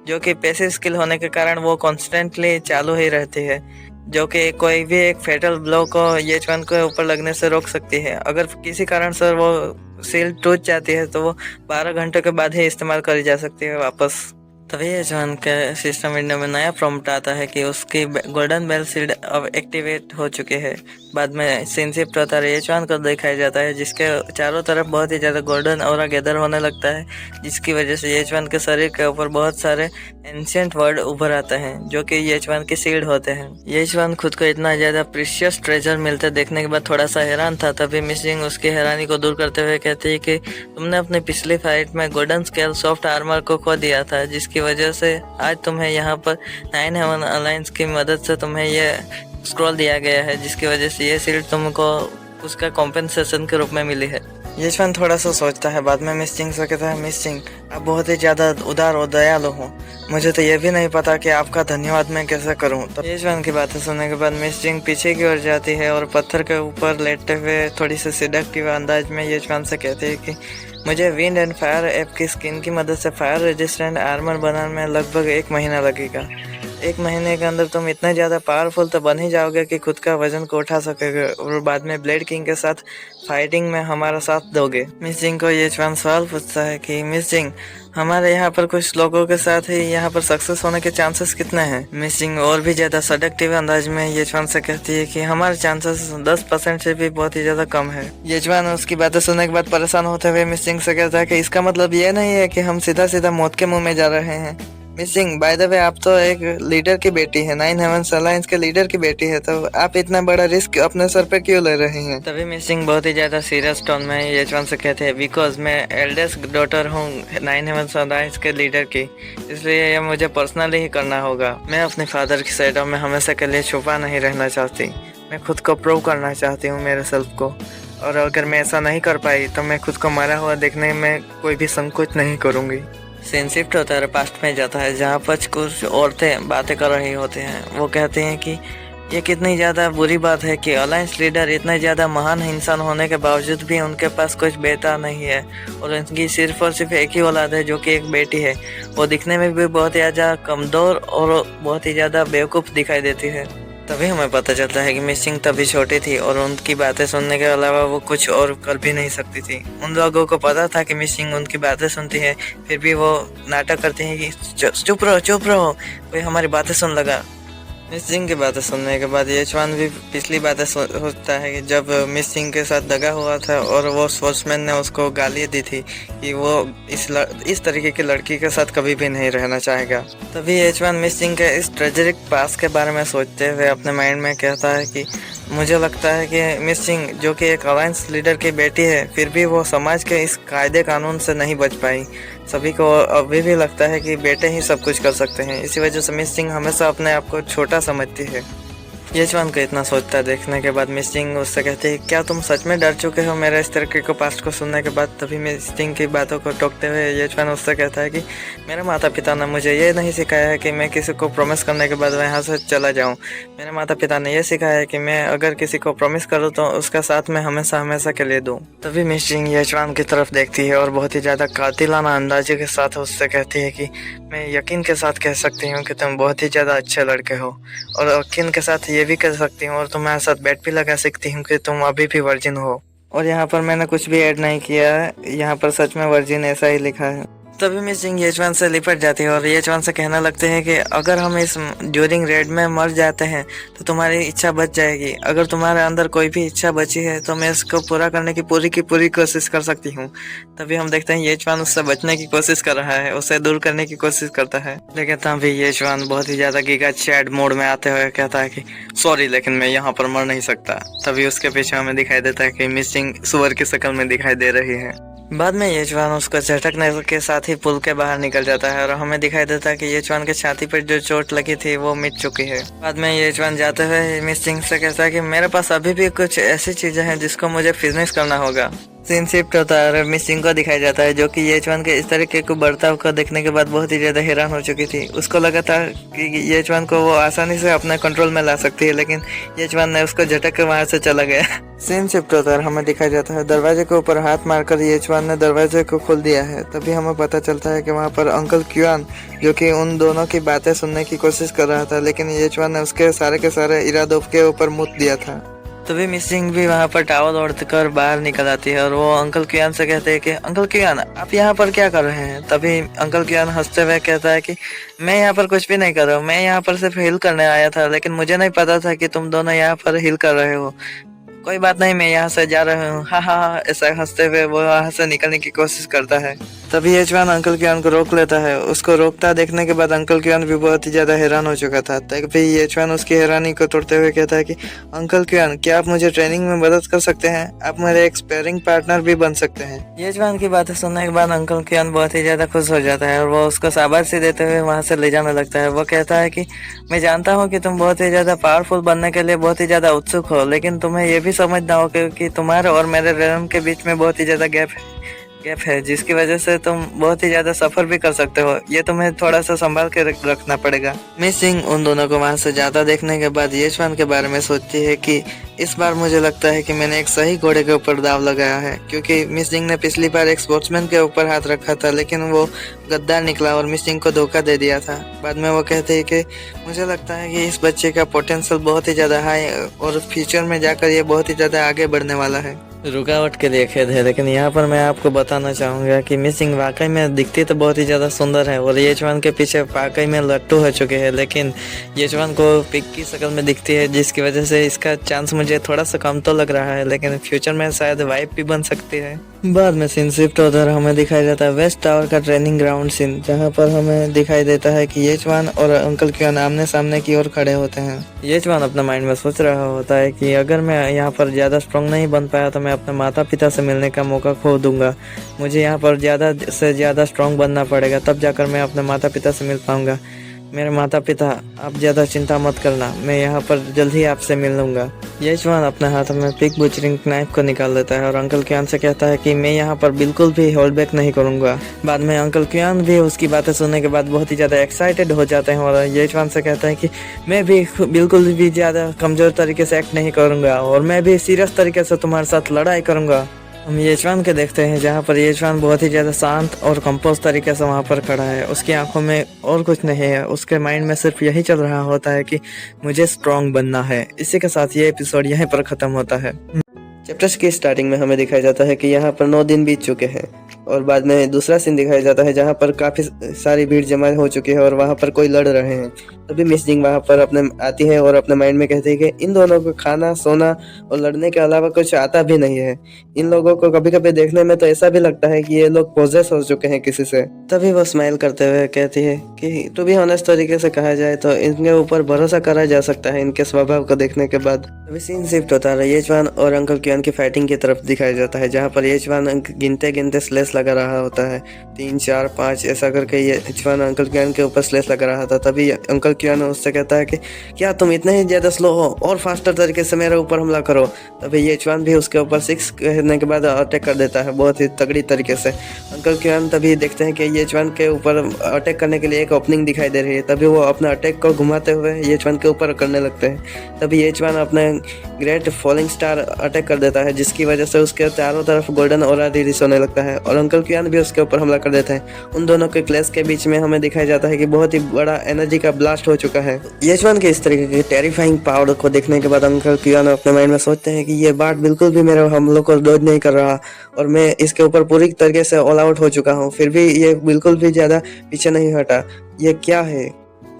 जो कि पैसिव स्किल होने के कारण वो कॉन्स्टेंटली चालू ही रहती है, जो कि कोई भी एक फेटल ब्लो को येचवान के ऊपर लगने से रोक सकती है। अगर किसी कारण से वो शील्ड टूट जाती है तो वो 12 घंटों के बाद ही इस्तेमाल करी जा सकती है वापस। तभी येचवान के सिस्टम विंडो में नया प्रॉम्प्ट आता है कि उसकी गोल्डन बेल शील्ड अब एक्टिवेट हो चुकी है। बाद में सिनशिप तथा येचवान को दिखाया जाता है जिसके चारों तरफ बहुत ही ज़्यादा गोल्डन ऑरा गैदर होने लगता है, जिसकी वजह से येचवान के शरीर के ऊपर बहुत सारे एंशिएंट वर्ड उभर आते हैं जो कि येचवान की शील्ड होते हैं। येचवान खुद को इतना ज़्यादा प्रीशियस ट्रेजर मिलते देखने के बाद थोड़ा सा हैरान था। तभी मिस जिंग उसकी हैरानी को दूर करते हुए कहती है कि तुमने अपनी पिछली फाइट में गोल्डन स्केल सॉफ्ट आर्मर को खो दिया था, जिसकी वजह से आज तुम्हें यहाँ पर 9 हेवन अलायंस की मदद से तुम्हें यह स्क्रॉल दिया गया है, जिसकी वजह से ये शील्ड तुमको उसका कॉम्पेंसेशन के रूप में मिली है। यशवंत थोड़ा सा सोचता है, बाद में मिस चिंग से कहता है, मिस चिंग आप बहुत ही ज़्यादा उदार और दयालु हो, मुझे तो ये भी नहीं पता कि आपका धन्यवाद मैं कैसे करूं। तो यशवंत की बातें सुनने के बाद मिस चिंग पीछे की ओर जाती है और पत्थर के ऊपर लेटते हुए थोड़ी सी सिडक्टिव अंदाज में यशवंत से कहती है कि मुझे विंड एंड फायर ऐप की स्किन की मदद से फायर रेजिस्टेंट आर्मर बनाने में लगभग 1 महीना लगेगा। 1 महीने के अंदर तुम इतने ज़्यादा पावरफुल तो बन ही जाओगे कि खुद का वजन को उठा सकोगे और बाद में ब्लेड किंग के साथ फाइटिंग में हमारा साथ दोगे। मिस जिंग को यशवंत सवाल पूछता है कि मिस जिंग हमारे यहाँ पर कुछ लोगों के साथ ही यहाँ पर सक्सेस होने के चांसेस कितने हैं। मिस जिंग और भी ज़्यादा सडक्टिव अंदाज में यशवंत से कहती है कि हमारे चांसेस 10% से भी बहुत ही ज़्यादा कम है। यशवंत उसकी बातें सुनने के बाद परेशान होते हुए मिस जिंग से कहता है कि इसका मतलब ये नहीं है कि हम सीधा सीधा मौत के मुंह में जा रहे हैं। Miss Singh by the way आप तो एक लीडर की बेटी है, 9 हेवंस अलायंस के लीडर की बेटी है, तो आप इतना बड़ा रिस्क अपने सर पे क्यों ले रहे हैं। तभी मिस सिंह बहुत ही ज्यादा सीरियस टोन में यशवंत से कहते हैं, बिकॉज मैं एल्डेस्ट डॉटर हूँ 9 हेवंस अलायंस के लीडर की, इसलिए ये मुझे पर्सनली ही करना होगा। मैं अपने फादर की साइड में हमेशा के लिए छुपा नहीं रहना चाहती, मैं खुद को प्रूव करना चाहती हूँ मेरे सेल्फ को, और अगर मैं ऐसा नहीं कर पाई तो मैं खुद को मारा हुआ देखने में कोई भी संकोच नहीं करूँगी। सीन शिफ्ट होता है, पास्ट में जाता है जहाँ पर कुछ औरतें बातें कर रही होती हैं। वो कहती हैं कि ये कितनी ज़्यादा बुरी बात है कि अलायंस लीडर इतने ज़्यादा महान इंसान होने के बावजूद भी उनके पास कुछ बेटा नहीं है और उनकी सिर्फ और सिर्फ एक ही औलाद है जो कि एक बेटी है। वो दिखने में भी बहुत ही ज़्यादा कमज़ोर और बहुत ही ज़्यादा बेवकूफ़ दिखाई देती है। तभी हमें पता चलता है कि मिस सिंह तभी छोटी थी और उनकी बातें सुनने के अलावा वो कुछ और कर भी नहीं सकती थी। उन लोगों को पता था कि मिस सिंह उनकी बातें सुनती है, फिर भी वो नाटक करते हैं कि चुप रहो, कोई हमारी बातें सुन लगा। मिस सिंह की बातें सुनने के बाद यशवंत भी पिछली बातें सोचता है कि जब मिस सिंह के साथ दगा हुआ था और वो स्पोर्ट्समैन ने उसको गाली दी थी कि वो इस तरीके की लड़की के साथ कभी भी नहीं रहना चाहेगा। तभी यशवंत मिस सिंह के इस ट्रेजिक पास के बारे में सोचते हुए अपने माइंड में कहता है कि मुझे लगता है कि मिस सिंह जो कि एक अलायंस लीडर की बेटी है, फिर भी वो समाज के इस कायदे कानून से नहीं बच पाई। सभी को अभी भी लगता है कि बेटे ही सब कुछ कर सकते हैं, इसी वजह से मिस सिंह हमेशा अपने आप को छोटा समझती है। यशवंत को इतना सोचता देखने के बाद मिस सिंह उससे कहती है, क्या तुम सच में डर चुके हो मेरे इस तरीके को पास्ट को सुनने के बाद। तभी मिस सिंह की बातों को टोकते हुए यशवंत उससे कहता है कि मेरे माता पिता ने मुझे ये नहीं सिखाया है कि मैं किसी को प्रॉमिस करने के बाद यहाँ से चला जाऊँ। मेरे माता पिता ने यह सिखाया है कि मैं अगर किसी को प्रॉमिस करूँ तो उसका साथ मैं हमेशा हमेशा के लिए दूँ। तभी मिस सिंह यशवंत की तरफ देखती है और बहुत ही ज़्यादा कातिलाना अंदाजे के साथ उससे कहती है कि मैं यकीन के साथ कह सकती हूँ कि तुम बहुत ही ज़्यादा अच्छे लड़के हो, और यकीन के साथ ये भी कह सकती हूँ और तुम्हारे साथ बेट भी लगा सकती हूँ कि तुम अभी भी वर्जिन हो। और यहाँ पर मैंने कुछ भी ऐड नहीं किया है, यहाँ पर सच में वर्जिन ऐसा ही लिखा है। तभी मिस सिंह यशवंत से लिपट जाती है और यशवंत से कहने लगते हैं कि अगर हम इस ड्यूरिंग रेड में मर जाते हैं तो तुम्हारी इच्छा बच जाएगी। अगर तुम्हारे अंदर कोई भी इच्छा बची है तो मैं इसको पूरा करने की पूरी कोशिश कर सकती हूँ। तभी हम देखते हैं यशवंत उससे बचने की कोशिश कर रहा है, उसे दूर करने की कोशिश करता है, लेकिन तभी यशवंत बहुत ही ज्यादा गीगा चैट मोड में आते हुए कहता है कि सॉरी, लेकिन मैं यहाँ पर मर नहीं सकता। तभी उसके पीछे हमें दिखाई देता है कि मिस सिंह सुअर की शक्ल में दिखाई दे रही है। बाद में यशवंत उसको झटकने के साथ ही पुल के बाहर निकल जाता है और हमें दिखाई देता है कि यशवंत के छाती पर जो चोट लगी थी वो मिट चुकी है। बाद में यशवंत जाते हुए मिस सिंह से कहता है कि मेरे पास अभी भी कुछ ऐसी चीजें हैं जिसको मुझे फिनिश करना होगा। सीन शिफ्ट होता है और मिस सिंह को दिखाया जाता है जो कि यशवंत के इस तरीके को बर्ताव को देखने के बाद बहुत ही ज्यादा हैरान हो चुकी थी। उसको लगा था कि यशवंत को वो आसानी से अपने कंट्रोल में ला सकती है, लेकिन यशवंत ने उसको झटक कर वहां से चला गया। सीन शिफ्ट होता है, हमें दिखाया जाता है दरवाजे के ऊपर हाथ मारकर यशवंत ने दरवाजे को खोल दिया है। तभी हमें पता चलता है कि वहाँ पर अंकल क्यूआन जो कि उन दोनों की बातें सुनने की कोशिश कर रहा था, लेकिन यशवंत ने उसके सारे के सारे इरादों के ऊपर मुत दिया था। तभी मिस सिंह भी वहाँ पर टावल ओढ़कर बाहर निकल आती है और वो अंकल क्यूआन से कहते हैं कि अंकल क्यूआन आप यहाँ पर क्या कर रहे हैं। तभी अंकल क्यूआन हंसते हुए कहता है कि मैं यहाँ पर कुछ भी नहीं कर रहा हूँ, मैं यहाँ पर सिर्फ हील करने आया था, लेकिन मुझे नहीं पता था कि तुम दोनों यहाँ पर हील कर रहे हो। कोई बात नहीं, मैं यहाँ से जा रहा हूँ, हाँ हाँ हाँ, ऐसा हंसते हुए वो वहाँ से निकलने की कोशिश करता है। तभी यशवंत अंकल क्यूआन को रोक लेता है। उसको रोकता देखने के बाद अंकल क्यूआन भी बहुत ही ज्यादा हैरान हो चुका था। तभी यशवंत उसकी हैरानी को तोड़ते हुए कहता है कि अंकल क्यूआन क्या आप मुझे ट्रेनिंग में मदद कर सकते हैं, आप मेरे एक स्पेयरिंग पार्टनर भी बन सकते हैं। यशवंत की बातें सुनने के बाद अंकल क्यूआन बहुत ही ज्यादा खुश हो जाता है और वो उसको शाबाशी देते हुए वहाँ से ले जाने लगता है। वो कहता है कि मैं जानता हूँ कि तुम बहुत ही ज्यादा पावरफुल बनने के लिए बहुत ही ज्यादा उत्सुक हो, लेकिन तुम्हें ये भी भी समझना होगा कि तुम्हारे और मेरे रेलम के बीच में बहुत ही ज़्यादा गैप है, जिसकी वजह से तुम बहुत ही ज़्यादा सफ़र भी कर सकते हो। ये तुम्हें थोड़ा सा संभाल के रखना पड़ेगा। मिस सिंह उन दोनों को वहाँ से ज़्यादा देखने के बाद येचवान के बारे में सोचती है कि इस बार मुझे लगता है कि मैंने एक सही घोड़े के ऊपर दाव लगाया है, क्योंकि मिस सिंह ने पिछली बार एक स्पोर्ट्समैन के ऊपर हाथ रखा था, लेकिन वो गद्दार निकला और मिस सिंह को धोखा दे दिया था। बाद में वो कहते हैं कि मुझे लगता है कि इस बच्चे का पोटेंशियल बहुत ही ज़्यादा हाई और फ्यूचर में जाकर ये बहुत ही ज़्यादा आगे बढ़ने वाला है। रुकावट के लिए खेद है, लेकिन यहाँ पर मैं आपको बताना चाहूँगा कि मिस सिंह वाकई में दिखती तो बहुत ही ज़्यादा सुंदर है और येचवान के पीछे वाकई में लट्टू हो चुके हैं, लेकिन येचवान को पिक की शक्ल में दिखती है, जिसकी वजह से इसका चांस मुझे थोड़ा सा कम तो लग रहा है, लेकिन फ्यूचर में शायद वाइफ भी बन सकती है। बाद में सीन शिफ्ट होकर हमें दिखाई देता है वेस्ट टावर का ट्रेनिंग ग्राउंड सीन, जहाँ पर हमें दिखाई देता है कि येचवान और अंकल क्यूआन आमने सामने की ओर खड़े होते हैं। येचवान अपने माइंड में सोच रहा होता है कि अगर मैं यहाँ पर ज़्यादा स्ट्रॉन्ग नहीं बन पाया तो मैं अपने माता पिता से मिलने का मौका खो दूंगा। मुझे यहाँ पर ज़्यादा से ज़्यादा स्ट्रॉन्ग बनना पड़ेगा, तब जाकर मैं अपने माता पिता से मिल पाऊंगा। मेरे माता पिता, आप ज़्यादा चिंता मत करना, मैं यहाँ पर जल्द ही आपसे मिल लूँगा। येचवान अपने हाथ में पिक बुचरिंग नाइफ को निकाल लेता है और अंकल क्यूआन से कहता है कि मैं यहाँ पर बिल्कुल भी होल्ड बैक नहीं करूँगा। बाद में अंकल क्यूआन भी उसकी बातें सुनने के बाद बहुत ही ज़्यादा एक्साइटेड हो जाते हैं और येचवान से कहता है कि मैं भी बिल्कुल भी ज़्यादा कमज़ोर तरीके से एक्ट नहीं करूँगा और मैं भी सीरियस तरीके से तुम्हारे साथ लड़ाई करूँगा। हम येचवान के देखते हैं, जहाँ पर येचवान बहुत ही ज़्यादा शांत और कंपोज तरीके से वहाँ पर खड़ा है। उसकी आंखों में और कुछ नहीं है, उसके माइंड में सिर्फ यही चल रहा होता है कि मुझे स्ट्रॉन्ग बनना है। इसी के साथ ये एपिसोड यहीं पर ख़त्म होता है। चैप्टर्स की स्टार्टिंग में हमें दिखाया जाता है कि यहाँ पर 9 दिन बीत चुके हैं और बाद में दूसरा सीन दिखाया जाता है जहाँ पर काफ़ी सारी भीड़ जमा हो चुकी है और वहाँ पर कोई लड़ रहे हैं। तभी मिस जिंग वहाँ पर अपने आती है और अपने माइंड में कहती है कि इन दोनों को खाना, सोना और लड़ने के अलावा कुछ आता भी नहीं है। इन लोगों को कभी कभी देखने में तो ऐसा भी लगता है कि ये लोग पोजेस हो चुके हैं किसी से। तभी वो स्माइल करते हुए कहती है कि टू बी ऑनेस्ट तरीके से कहा जाए तो इनके ऊपर भरोसा करा जा सकता है इनके स्वभाव को देखने के बाद। तभी सीन शिफ्ट होता है येचवान और अंकल क्यूआन की फाइटिंग की तरफ दिखाया जाता है, जहाँ पर येचवान गिनते गिनते स्लेस लगा रहा होता है, 3 4 5 ऐसा करके येचवान अंकल क्यूआन के ऊपर स्लेस लगा रहा था। तभी अंकल क्यूआन उससे कहता है कि क्या तुम इतने ही ज़्यादा स्लो हो और फास्टर तरीके से मेरे ऊपर हमला करो। तभी येचवान भी उसके ऊपर 6 कहने के बाद अटैक कर देता है बहुत ही तगड़ी तरीके से। अंकल क्यूआन तभी देखते हैं कि येचवान के ऊपर अटैक करने के लिए एक ओपनिंग दिखाई दे रही है। तभी वो अपना अटैक को घुमाते हुए येचवान के ऊपर करने लगते हैं। तभी येचवान अपने ग्रेट फॉलिंग स्टार अटैक कर देता है, जिसकी वजह से उसके चारों तरफ गोल्डन ऑरा रिलीज होने लगता है और अंकल क्यूआन भी उसके ऊपर हमला कर देते हैं। उन दोनों के क्लैश के बीच में हमें दिखाया जाता है कि बहुत ही बड़ा एनर्जी का ब्लास्ट हो चुका है। येचवान के इस तरीके की टेरिफाइंग पावर को देखने के बाद अंकल क्यूआन अपने माइंड में सोचते हैं कि ये बात बिल्कुल भी मेरे हमलों को डोज नहीं कर रहा और मैं इसके ऊपर पूरी तरीके से ऑल आउट हो चुका हूँ, फिर भी ये बिल्कुल भी ज़्यादा पीछे नहीं हटा। ये क्या है?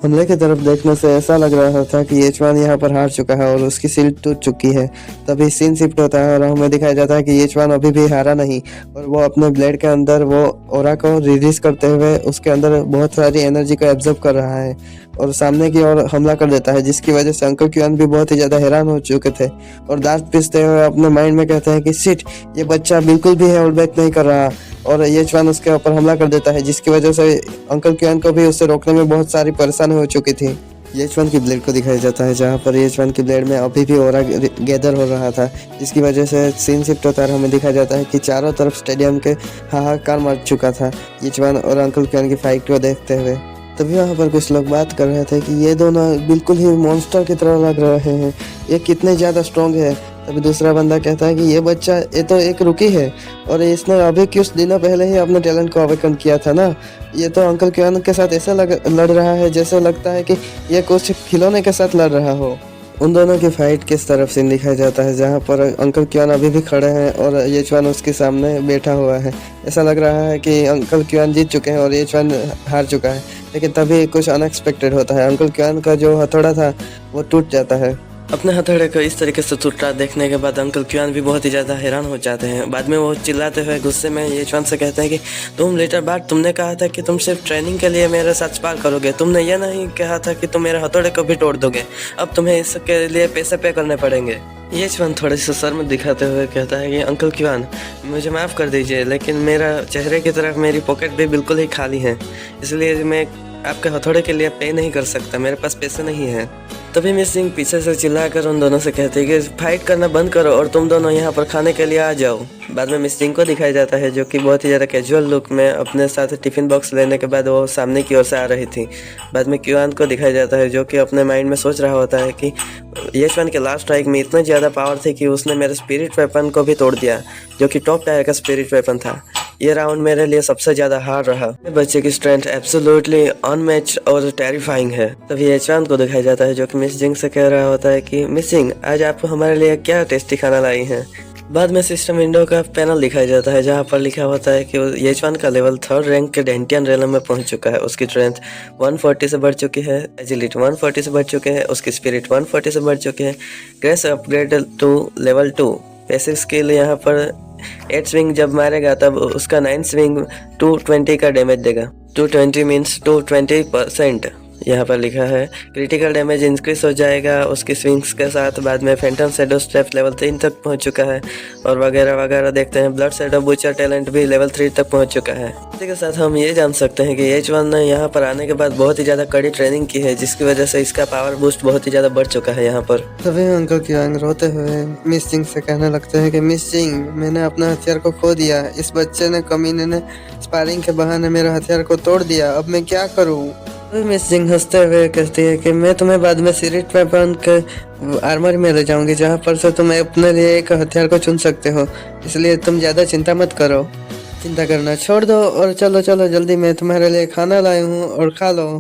हमले की तरफ देखने से ऐसा लग रहा था कि येचवान यहाँ पर हार चुका है और उसकी सील टूट चुकी है। तभी सीन शिफ्ट होता है और हमें दिखाया जाता है कि येचवान अभी भी हारा नहीं और वो अपने ब्लेड के अंदर वो ऑरा को रिलीज करते हुए उसके अंदर बहुत सारी एनर्जी को एब्जॉर्ब कर रहा है और सामने की ओर हमला कर देता है, जिसकी वजह से अंकल क्यूआन भी बहुत ही ज़्यादा हैरान हो चुके थे और दांत पीसते हुए अपने माइंड में कहते हैं कि शिट, ये बच्चा बिल्कुल भी होल्ड बैक नहीं कर रहा और येचवान उसके ऊपर हमला कर देता है, जिसकी वजह से अंकल क्यूआन को भी उसे रोकने में बहुत सारी परेशानी हो चुकी थी। येचवान की ब्लेड को दिखाया जाता है, जहाँ पर येचवान की ब्लेड में अभी भी ऑरा गैदर हो रहा था, जिसकी वजह से सीन शिफ्ट होता है। हमें दिखाया जाता है कि चारों तरफ स्टेडियम के हाहाकार मच चुका था येचवान और अंकल क्यूआन की फाइट को देखते हुए। तभी वहाँ पर कुछ लोग बात कर रहे थे कि ये दोनों बिल्कुल ही मॉन्स्टर की तरह लग रहे हैं, ये कितने ज़्यादा स्ट्रॉन्ग है। तभी दूसरा बंदा कहता है कि ये बच्चा, ये तो एक रुकी है और इसने अभी कुछ दिनों पहले ही अपने टैलेंट को अवेकन किया था ना। ये तो अंकल क्यूआन के साथ ऐसा लड़ रहा है जैसे लगता है कि ये कुछ खिलौने के साथ लड़ रहा हो। उन दोनों की फाइट किस तरफ सीन दिखाया जाता है, जहाँ पर अंकल क्यूआन अभी भी खड़े हैं और येचवान उसके सामने बैठा हुआ है। ऐसा लग रहा है कि अंकल क्यूआन जीत चुके हैं और येचवान हार चुका है, लेकिन तभी कुछ अनएक्सपेक्टेड होता है। अंकल क्यूआन का जो हथौड़ा था वो टूट जाता है। अपने हथौड़े को इस तरीके से टूटा देखने के बाद अंकल क्यूआन भी बहुत ही ज़्यादा हैरान हो जाते हैं। बाद में वो चिल्लाते हुए गुस्से में येचवान से कहते हैं कि तुम लेटर बाद तुमने कहा था कि तुम सिर्फ ट्रेनिंग के लिए मेरे साथ स्पार करोगे, तुमने यह नहीं कहा था कि तुम मेरे हथौड़े को भी तोड़ दोगे। अब तुम्हें इसके लिए पैसे पे करने पड़ेंगे। येचवान थोड़ी सी शर्म दिखाते हुए कहता है कि अंकल क्यूआन, मुझे माफ़ कर दीजिए, लेकिन मेरा चेहरे की तरफ मेरी पॉकेट भी बिल्कुल ही खाली है, इसलिए मैं आपके हथौड़े के लिए पे नहीं कर सकता, मेरे पास पैसे नहीं है। तभी मिस सिंह पीछे से चिल्लाकर उन दोनों से कहती है कि फाइट करना बंद करो और तुम दोनों यहाँ पर खाने के लिए आ जाओ। बाद में मिस सिंह को दिखाया जाता है जो कि बहुत ही ज़्यादा कैजुअल लुक में अपने साथ टिफ़िन बॉक्स लेने के बाद वो सामने की ओर से आ रही थी। बाद में क्यूआन को दिखाया जाता है जो कि अपने माइंड में सोच रहा होता है कि येचवान के लास्ट स्ट्राइक में इतना ज़्यादा पावर थी कि उसने मेरे स्पिरिट वेपन को भी तोड़ दिया, जो कि टॉप टायर का स्पिरिट वेपन था। ये राउंड मेरे लिए सबसे ज़्यादा हार्ड रहा। बच्चे की स्ट्रेंथ एब्सोल्युटली अनमैच्ड और टेरिफाइंग है। तभी येचवान को दिखाया जाता है जो कि मिस जिंग से कह रहा होता है कि मिस जिंग, आज आप हमारे लिए क्या टेस्टी खाना लाई हैं। बाद में सिस्टम विंडो का पैनल दिखाया जाता है जहां पर लिखा होता है कि येचवान का लेवल 3rd रैंक के डेंटियन रेलम में पहुंच चुका है। उसकी स्ट्रेंथ 140 से बढ़ चुकी है, एजिलिटी 140 से बढ़ चुके हैं, उसकी स्पिरिट 140 से बढ़ चुके हैं। Grace upgrade to level 2। Passive skill यहाँ पर 8 स्विंग जब मारेगा तब उसका 9 स्विंग 220 का डैमेज देगा। 220 मीन्स 220%। यहाँ पर लिखा है क्रिटिकल डैमेज इंक्रीज हो जाएगा उसकी स्विंग्स के साथ। बाद में फैंटम शैडो स्टेप लेवल 3 तक पहुँच चुका है और वगैरह वगैरह देखते हैं। ब्लड शैडो बूचर टैलेंट भी लेवल 3 तक पहुँच चुका है। इसी के साथ हम ये जान सकते हैं कि येचवान ने यहाँ पर आने के बाद बहुत ही ज़्यादा कड़ी ट्रेनिंग की है, जिसकी वजह से इसका पावर बूस्ट बहुत ही ज़्यादा बढ़ चुका है यहाँ पर। तभी अंकल क्यूआन रोते हुए मिस जिंग से कहने लगते हैं कि मिस जिंग, मैंने अपना हथियार को खो दिया। इस बच्चे ने, कमीने ने स्पारिंग के बहाने मेरे हथियार को तोड़ दिया। अब मैं क्या करूं? मिस जिंग हंसते हुए कहती है कि मैं तुम्हें बाद में स्पिरिट वेपन के आर्मर में ले जाऊंगी जहां पर से तुम अपने लिए एक हथियार को चुन सकते हो, इसलिए तुम ज़्यादा चिंता मत करो। चिंता करना छोड़ दो और चलो चलो जल्दी, मैं तुम्हारे लिए खाना लाई हूँ और खा लो।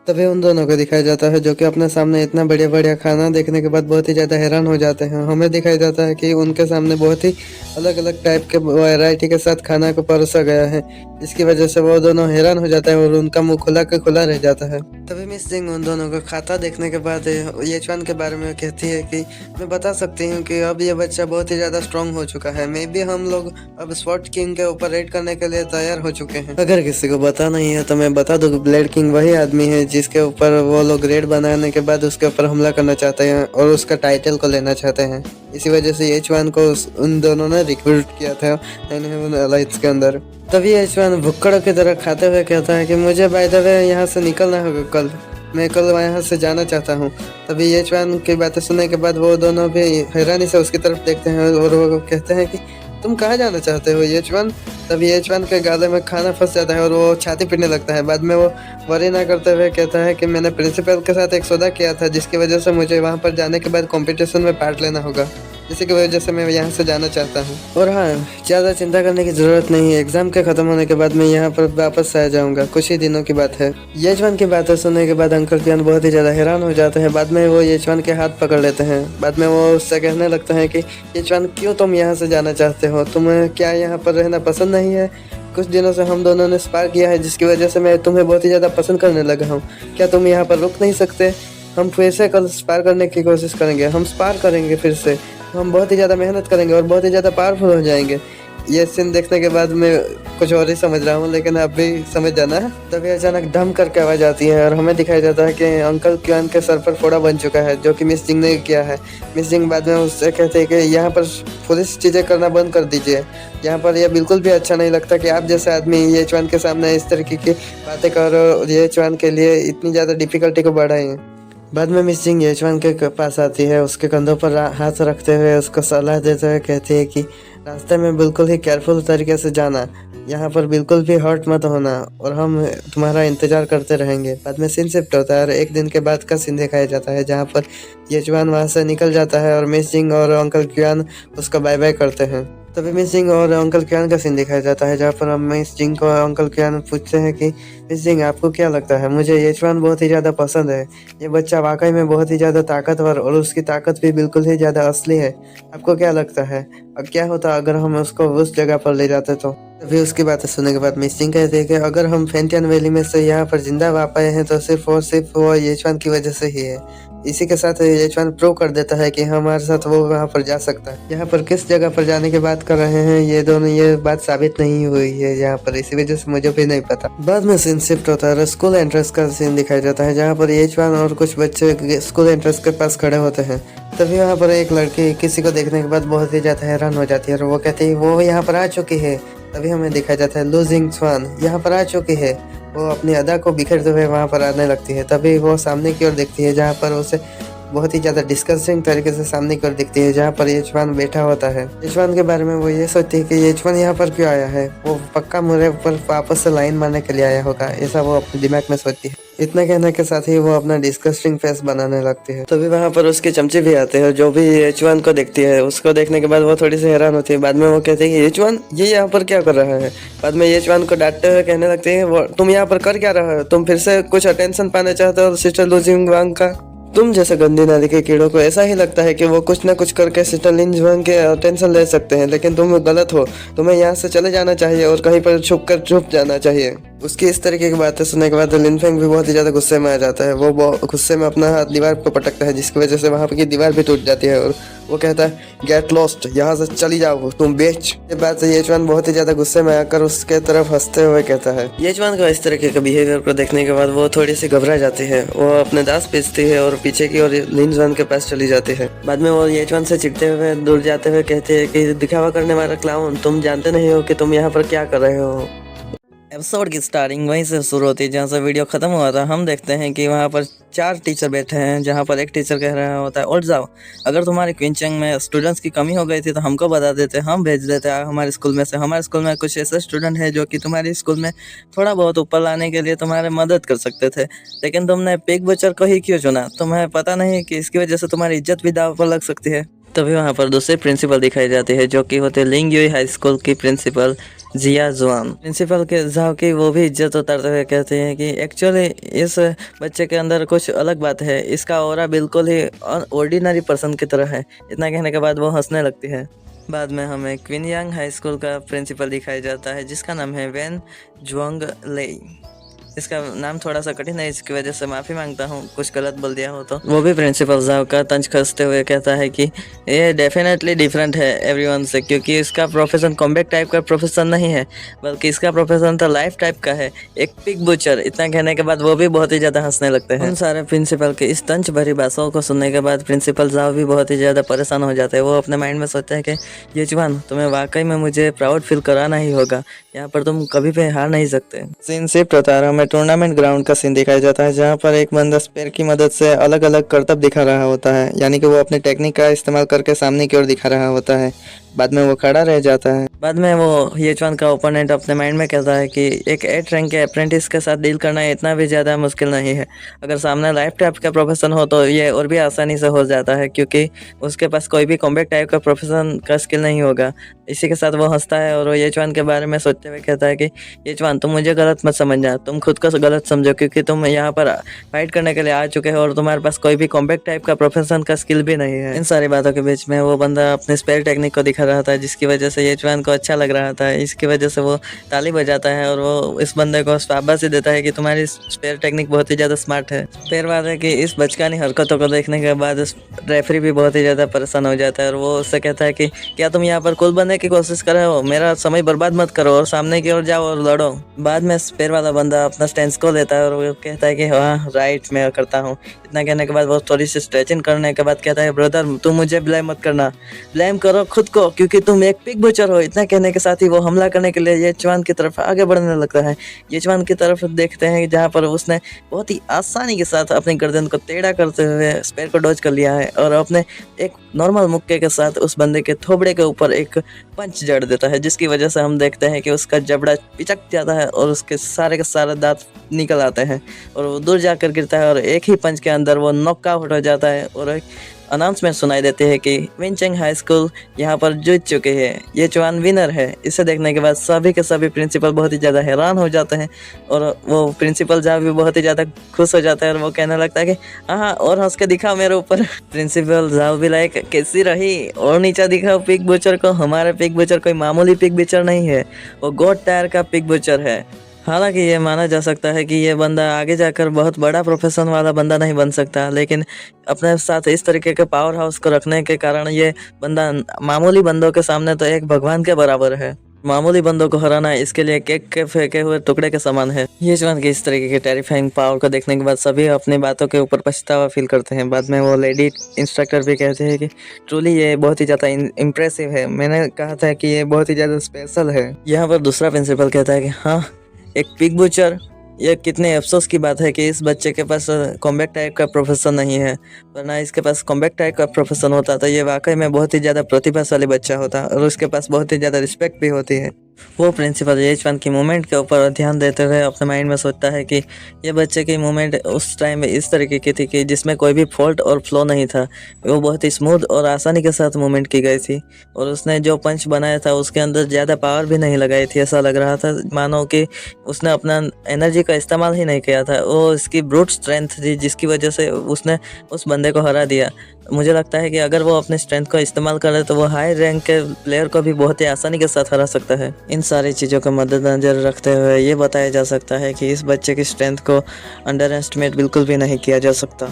तभी उन दोनों को दिखाया जाता है जो कि अपने सामने इतना बढ़िया बढ़िया खाना देखने के बाद बहुत ही ज़्यादा हैरान हो जाते हैं। हमें दिखाया जाता है कि उनके सामने बहुत ही अलग अलग टाइप के वैरायटी के साथ खाना को परोसा गया है, जिसकी वजह से वो दोनों हैरान हो जाते हैं और उनका मुंह खुला के खुला रह जाता है। तभी मिस जिंग उन दोनों को खाता देखने के बाद येचवान के बारे में कहती है कि मैं बता सकती हूँ कि अब ये बच्चा बहुत ही ज़्यादा स्ट्रांग हो चुका है। मे बी हम लोग अब स्वॉर्ड किंग के ऊपर रेड करने के लिए तैयार हो चुके हैं। अगर किसी को पता नहीं है तो मैं बता दूँ, ब्लेड किंग वही आदमी है जिसके ऊपर वो लोग रेड बनाने के बाद उसके ऊपर हमला करना चाहते हैं और उसका टाइटल को लेना चाहते हैं। इसी वजह से येचवान को उन दोनों ने रिक्रूट किया था 9 हेवन अलायंस के अंदर। तभी येचवान भुक्कड़ की तरह खाते हुए कहता है कि मुझे बाय द वे यहाँ से निकलना होगा, कल मैं यहाँ से जाना चाहता हूँ। तभी येचवान की बातें सुनने के बाद वो दोनों भी हैरानी से उसकी तरफ देखते हैं और वो कहते हैं कि तुम कहाँ जाना चाहते हो येचवान। तभी येचवान के गाले में खाना फंस जाता है और वो छाती पीटने लगता है। बाद में वो वरी ना करते हुए कहता है कि मैंने प्रिंसिपल के साथ एक सौदा किया था, जिसकी वजह से मुझे वहाँ पर जाने के बाद कंपटीशन में पार्ट लेना होगा, इसी की वजह से मैं यहाँ से जाना चाहता हूँ। और हाँ, ज़्यादा चिंता करने की ज़रूरत नहीं है, एग्जाम के ख़त्म होने के बाद मैं यहाँ पर वापस आ जाऊँगा, कुछ ही दिनों की बात है। येचवान की बातें सुनने के बाद अंकल क्यूआन बहुत ही ज़्यादा हैरान हो जाते हैं। बाद में वो येचवान के हाथ पकड़ लेते हैं। बाद में वो उससे कहने लगते हैं कि येचवान, क्यों तुम यहाँ से जाना चाहते हो? तुम्हें क्या यहाँ पर रहना पसंद नहीं है? कुछ दिनों से हम दोनों ने स्पार किया है, जिसकी वजह से मैं तुम्हें बहुत ही ज़्यादा पसंद करने लगा हूँ। क्या तुम यहाँ पर रुक नहीं सकते? हम फिर से कल स्पार करने की कोशिश करेंगे, हम स्पार करेंगे फिर से, हम बहुत ही ज़्यादा मेहनत करेंगे और बहुत ही ज़्यादा पावरफुल हो जाएंगे। ये सीन देखने के बाद मैं कुछ और ही समझ रहा हूँ, लेकिन आप भी समझ जाना है। तभी अचानक धम करके आवाज़ आती है और हमें दिखाया जाता है कि अंकल क्यूआन के सर पर फोड़ा बन चुका है, जो कि मिस जिंग ने किया है। मिस जिंग बाद में उससे कहते हैं कि यहाँ पर पुलिस चीज़ें करना बंद कर दीजिए, यहाँ पर यह बिल्कुल भी अच्छा नहीं लगता कि आप जैसे आदमी येचवान के सामने इस तरीके की बातें करो और येचवान के लिए इतनी ज़्यादा डिफिकल्टी को बढ़ाएं। बाद में मिस जिंग येचवान के पास आती है, उसके कंधों पर हाथ रखते हुए उसको सलाह देते हुए कहती है कि रास्ते में बिल्कुल ही केयरफुल तरीके से जाना, यहाँ पर बिल्कुल भी हर्ट मत होना और हम तुम्हारा इंतज़ार करते रहेंगे। बाद में सीन शिफ्ट होता है और एक दिन के बाद का सीन दिखाया जाता है जहाँ पर येचवान वहाँ से निकल जाता है और मिस जिंग और अंकल क्यूआन उसका बाय बाय करते हैं। तभी मिस जिंग और अंकल क्यूआन का सीन दिखाया जाता है जहाँ पर हम मिस जिंग को अंकल क्यूआन पूछते हैं कि मिस जिंग, आपको क्या लगता है? मुझे येचवान बहुत ही ज़्यादा पसंद है। ये बच्चा वाकई में बहुत ही ज़्यादा ताकतवर और उसकी ताकत भी बिल्कुल ही ज़्यादा असली है। आपको क्या लगता है अब क्या होता अगर हम उसको उस जगह पर ले जाते तो? तभी उसकी बातें सुनने के बाद मिस जिंग कहते हैं कि अगर हम फेंटियन वैली में से यहाँ पर जिंदा आ पाए हैं तो सिर्फ और सिर्फ वो येचवान की वजह से ही है। इसी के साथ येचवान प्रूव कर देता है कि हमारे साथ वो वहाँ पर जा सकता है। यहाँ पर किस जगह पर जाने की बात कर रहे हैं ये दोनों, ये बात साबित नहीं हुई है यहाँ पर, इसी वजह से मुझे भी नहीं पता। बाद में सीन शिफ्ट होता है, स्कूल एंट्रेंस का सीन दिखाया जाता है जहाँ पर येचवान और कुछ बच्चे स्कूल एंट्रेंस के पास खड़े होते हैं। तभी वहाँ पर एक लड़की किसी को देखने के बाद बहुत ही ज़्यादा हैरान हो जाती है और वो कहती है वो यहाँ पर आ चुकी है। तभी हमें दिखाया जाता है लू जिंगक्वान यहाँ पर आ चुकी है। वो अपनी अदा को बिखेरते हुए वहाँ पर आने लगती है। तभी वो सामने की ओर देखती है जहाँ पर उसे बहुत ही ज्यादा डिस्कस्टिंग तरीके से सामने की ओर दिखती है, जहाँ पर येचवान बैठा होता है। येचवान के बारे में वो ये सोचती है कि येचवान यहाँ पर क्यों आया है, वो पक्का मेरे ऊपर वापस से लाइन मारने के लिए आया होगा, ऐसा वो अपने दिमाग में सोचती है। इतना कहने के साथ ही वो अपना डिस्कस्टिंग फेस बनाने लगती है। तभी वहाँ पर उसके चमचे भी आते हैं, जो भी येचवान को देखती है। उसको देखने के बाद वो थोड़ी सी हैरान होती है। बाद में वो कहती है कि येचवान ये यहाँ पर क्या कर रहा है। बाद में येचवान को डांटते हुए कहने लगती है, वो तुम यहाँ पर कर क्या रहे हो, तुम फिर से कुछ अटेंशन पाना चाहते हो सिस्टर लुजिंग वांग का। तुम जैसे गंदी नाली के कीड़ों को ऐसा ही लगता है कि वो कुछ ना कुछ करके सिस्टर लिंज वांग के अटेंशन ले सकते हैं, लेकिन तुम गलत हो। तुम्हें यहाँ से चले जाना चाहिए और कहीं पर छुप जाना चाहिए। उसकी इस तरीके की बातें सुनने के बाद लिनफेंग भी बहुत ही ज्यादा गुस्से में आ जाता है। वो गुस्से में अपना हाथ दीवार पर पटकता है, जिसकी वजह से वहाँ की दीवार भी टूट जाती है और वो कहता है, गेट लॉस्ट, यहाँ से चली जाओ तुम बेच। ये बात से येचवान बहुत ही ज्यादा गुस्से में आकर उसके तरफ हंसते हुए कहता है। येचवान का इस तरीके का बिहेवियर को देखने के बाद वो थोड़ी सी घबरा जाती है। वो अपने दांत पीसती है और पीछे की ओर लिनजवान के पास चली जाती है। बाद में वो येचवान से चिढ़ते हुए दूर जाते हुए कहती है कि दिखावा करने वाला क्लाउन, तुम जानते नहीं हो कि तुम यहाँ पर क्या कर रहे हो। एपिसोड की स्टार्टिंग वहीं से शुरू होती है जहाँ से वीडियो खत्म हुआ था। हम देखते हैं कि वहाँ पर 4 टीचर बैठे हैं, जहाँ पर एक टीचर कह रहा होता है, उठ जाओ, अगर तुम्हारी क्विंचंग में स्टूडेंट्स की कमी हो गई थी तो हमको बता देते, हम भेज देते हमारे स्कूल में से। हमारे स्कूल में कुछ ऐसे स्टूडेंट हैं जो कि तुम्हारे स्कूल में थोड़ा बहुत ऊपर लाने के लिए तुम्हारे मदद कर सकते थे, लेकिन तुमने पिग बचर को ही क्यों चुना। तुम्हें पता नहीं कि इसकी वजह से तुम्हारी इज्जत भी दाव पर लग सकती है। तभी वहाँ पर दूसरे प्रिंसिपल दिखाई जाती है, जो कि होते लिंग यूई हाई स्कूल की प्रिंसिपल जिया जुआन। प्रिंसिपल के जाओ की वो भी इज्जत उतारते हुए कहते हैं कि एक्चुअली इस बच्चे के अंदर कुछ अलग बात है, इसका ऑरा बिल्कुल ही ऑर्डिनरी पर्सन की तरह है। इतना कहने के बाद वो हंसने लगती है। बाद में हमें क्विनयांग हाई स्कूल का प्रिंसिपल दिखाया जाता है, जिसका नाम है वेन जुआंग लेई। इसका नाम थोड़ा सा कठिन है, इसकी वजह से माफ़ी मांगता हूँ कुछ गलत बोल दिया हो तो। वो भी प्रिंसिपल साहब का तंज कसते हुए कहता है कि ये डेफिनेटली डिफरेंट है एवरीवन से, क्योंकि इसका प्रोफेशन कॉम्बैट टाइप का प्रोफेशन नहीं है, बल्कि इसका प्रोफेशन तो लाइफ टाइप का है, एक पिग बुचर। इतना कहने के बाद वो भी बहुत ही ज़्यादा हंसने लगते हैं। उन सारे प्रिंसिपल के इस तंज भरी बातों को सुनने के बाद प्रिंसिपल साहब भी बहुत ही ज़्यादा परेशान हो जाते हैं। वो अपने माइंड में सोचते हैं कि येचवान, तुम्हें वाकई में मुझे प्राउड फील कराना ही होगा, यहाँ पर तुम कभी भी हार नहीं सकते। सीन शिफ्ट होता है, हमें टूर्नामेंट ग्राउंड का सीन दिखाया जाता है, जहाँ पर एक बंदा स्पेयर की मदद से अलग अलग करतब दिखा रहा होता है, यानी कि वो अपने टेक्निक का इस्तेमाल करके सामने की ओर दिखा रहा होता है। बाद में वो खड़ा रह जाता है। बाद में वो येचवान का ओपोनेंट अपने माइंड में कहता है कि एक 8 रैंक के अप्रेंटिस के साथ डील करना इतना भी ज़्यादा मुश्किल नहीं है। अगर सामने लाइफ टाइप का प्रोफेशन हो तो ये और भी आसानी से हो जाता है, क्योंकि उसके पास कोई भी कॉम्बैट टाइप का प्रोफेशन का स्किल नहीं होगा। इसी के साथ वो हंसता है और वो येचवान के बारे में सोचते हुए कहता है कि येचवान, तुम मुझे गलत मत समझना, तुम खुद को गलत समझो, क्योंकि तुम यहाँ पर फाइट करने के लिए आ चुके हो और तुम्हारे पास कोई भी कॉम्बैट टाइप का प्रोफेशन का स्किल भी नहीं है। इन सारी बातों के बीच में वो बंदा अपने स्पेयर टेक्निक को दिखा रहा था, जिसकी वजह से येचवान को अच्छा लग रहा था। इसकी वजह से वो ताली बजाता है और वो इस बंदे को शाबाशी देता है कि तुम्हारी स्पेयर टेक्निक बहुत ही ज़्यादा स्मार्ट है। फिर बात है कि इस बचकानी हरकतों को देखने के बाद रेफरी भी बहुत ही ज़्यादा परेशान हो जाता है और वो उससे कहता है कि क्या तुम यहाँ पर कूल बनने की कोशिश कर रहे हो, मेरा समय बर्बाद मत करो और सामने की ओर जाओ और लड़ो। बाद में स्पेयर वाला बंदा अपना स्टैंस को लेता है और वो कहता है कि हाँ राइट, मैं करता हूँ। इतना कहने के बाद वो थोड़ी सी स्ट्रेचिंग करने के बाद कहता है, ब्रदर तुम मुझे ब्लेम मत करना, ब्लेम करो खुद को, क्योंकि तुम एक पिग बुचर हो। इतना कहने के साथ ही वो हमला करने के लिए येचवान की तरफ आगे बढ़ने लगता है। येचवान की तरफ देखते हैं जहाँ पर उसने बहुत ही आसानी के साथ अपनी गर्दन को टेढ़ा करते हुए स्पेयर को डॉज कर लिया है और अपने एक नॉर्मल मुक्के के साथ उस बंदे के थोबड़े के ऊपर एक पंच जड़ देता है, जिसकी वजह से हम देखते हैं कि उसका जबड़ा पिचक जाता है और उसके सारे के सारे दांत निकल आते हैं और वो दूर जाकर गिरता है और एक ही पंच के अंदर वो नॉकआउट हो जाता है और एक अनाउंसमेंट सुनाई देती है कि विनचेंग हाई स्कूल यहाँ पर जीत चुके हैं, येचवान विनर है। इसे देखने के बाद सभी के सभी प्रिंसिपल बहुत ही ज़्यादा हैरान हो जाते हैं और वो प्रिंसिपल जहाँ भी बहुत ही ज़्यादा खुश हो जाता है और वो कहने लगता है कि हाँ और हंस के दिखाओ मेरे ऊपर। प्रिंसिपल जाओ भी लाइक कैसी रही और नीचा दिखाओ पिग बुचर को। हमारा पिग बुचर कोई मामूली पिग बुचर नहीं है, वो गोट टायर का पिग बुचर है। हालांकि ये माना जा सकता है कि ये बंदा आगे जाकर बहुत बड़ा प्रोफेशन वाला बंदा नहीं बन सकता, लेकिन अपने साथ इस तरीके के पावर हाउस को रखने के कारण ये बंदा मामूली बंदों के सामने तो एक भगवान के बराबर है। मामूली बंदों को हराना इसके लिए केक के फेंके हुए टुकड़े के समान है। येचवान की इस तरीके के टेरिफाइंग पावर को देखने के बाद सभी अपनी बातों के ऊपर पछतावा फील करते हैं। बाद में वो लेडी इंस्ट्रक्टर भी कहते हैं कि ट्रूली ये बहुत ही ज़्यादा इम्प्रेसिव है, मैंने कहा था कि ये बहुत ही ज़्यादा स्पेशल है। यहाँ पर दूसरा प्रिंसिपल कहता है कि हाँ एक पिग बुचर ये कितने अफसोस की बात है कि इस बच्चे के पास कॉम्बैट टाइप का प्रोफेशन नहीं है, वरना इसके पास कॉम्बैट टाइप का प्रोफेशन होता तो ये वाकई में बहुत ही ज़्यादा प्रतिभाशाली बच्चा होता और उसके पास बहुत ही ज़्यादा रिस्पेक्ट भी होती है। वो प्रिंसिपल येचवान की मूवमेंट के ऊपर ध्यान देते हुए अपने माइंड में सोचता है कि ये बच्चे की मूवमेंट उस टाइम में इस तरीके की थी कि जिसमें कोई भी फॉल्ट और फ्लो नहीं था। वो बहुत ही स्मूथ और आसानी के साथ मूवमेंट की गई थी और उसने जो पंच बनाया था उसके अंदर ज़्यादा पावर भी नहीं लगाई थी। ऐसा लग रहा था मानो कि उसने अपना एनर्जी का इस्तेमाल ही नहीं किया था। वो इसकी ब्रूट स्ट्रेंथ थी जिसकी वजह से उसने उस बंदे को हरा दिया। मुझे लगता है कि अगर वो अपने स्ट्रेंथ का इस्तेमाल करे तो वो हाई रैंक के प्लेयर को भी बहुत ही आसानी के साथ हरा सकता है। इन सारी चीज़ों को मद्देनजर रखते हुए ये बताया जा सकता है कि इस बच्चे की स्ट्रेंथ को अंडर एस्टिमेट बिल्कुल भी नहीं किया जा सकता।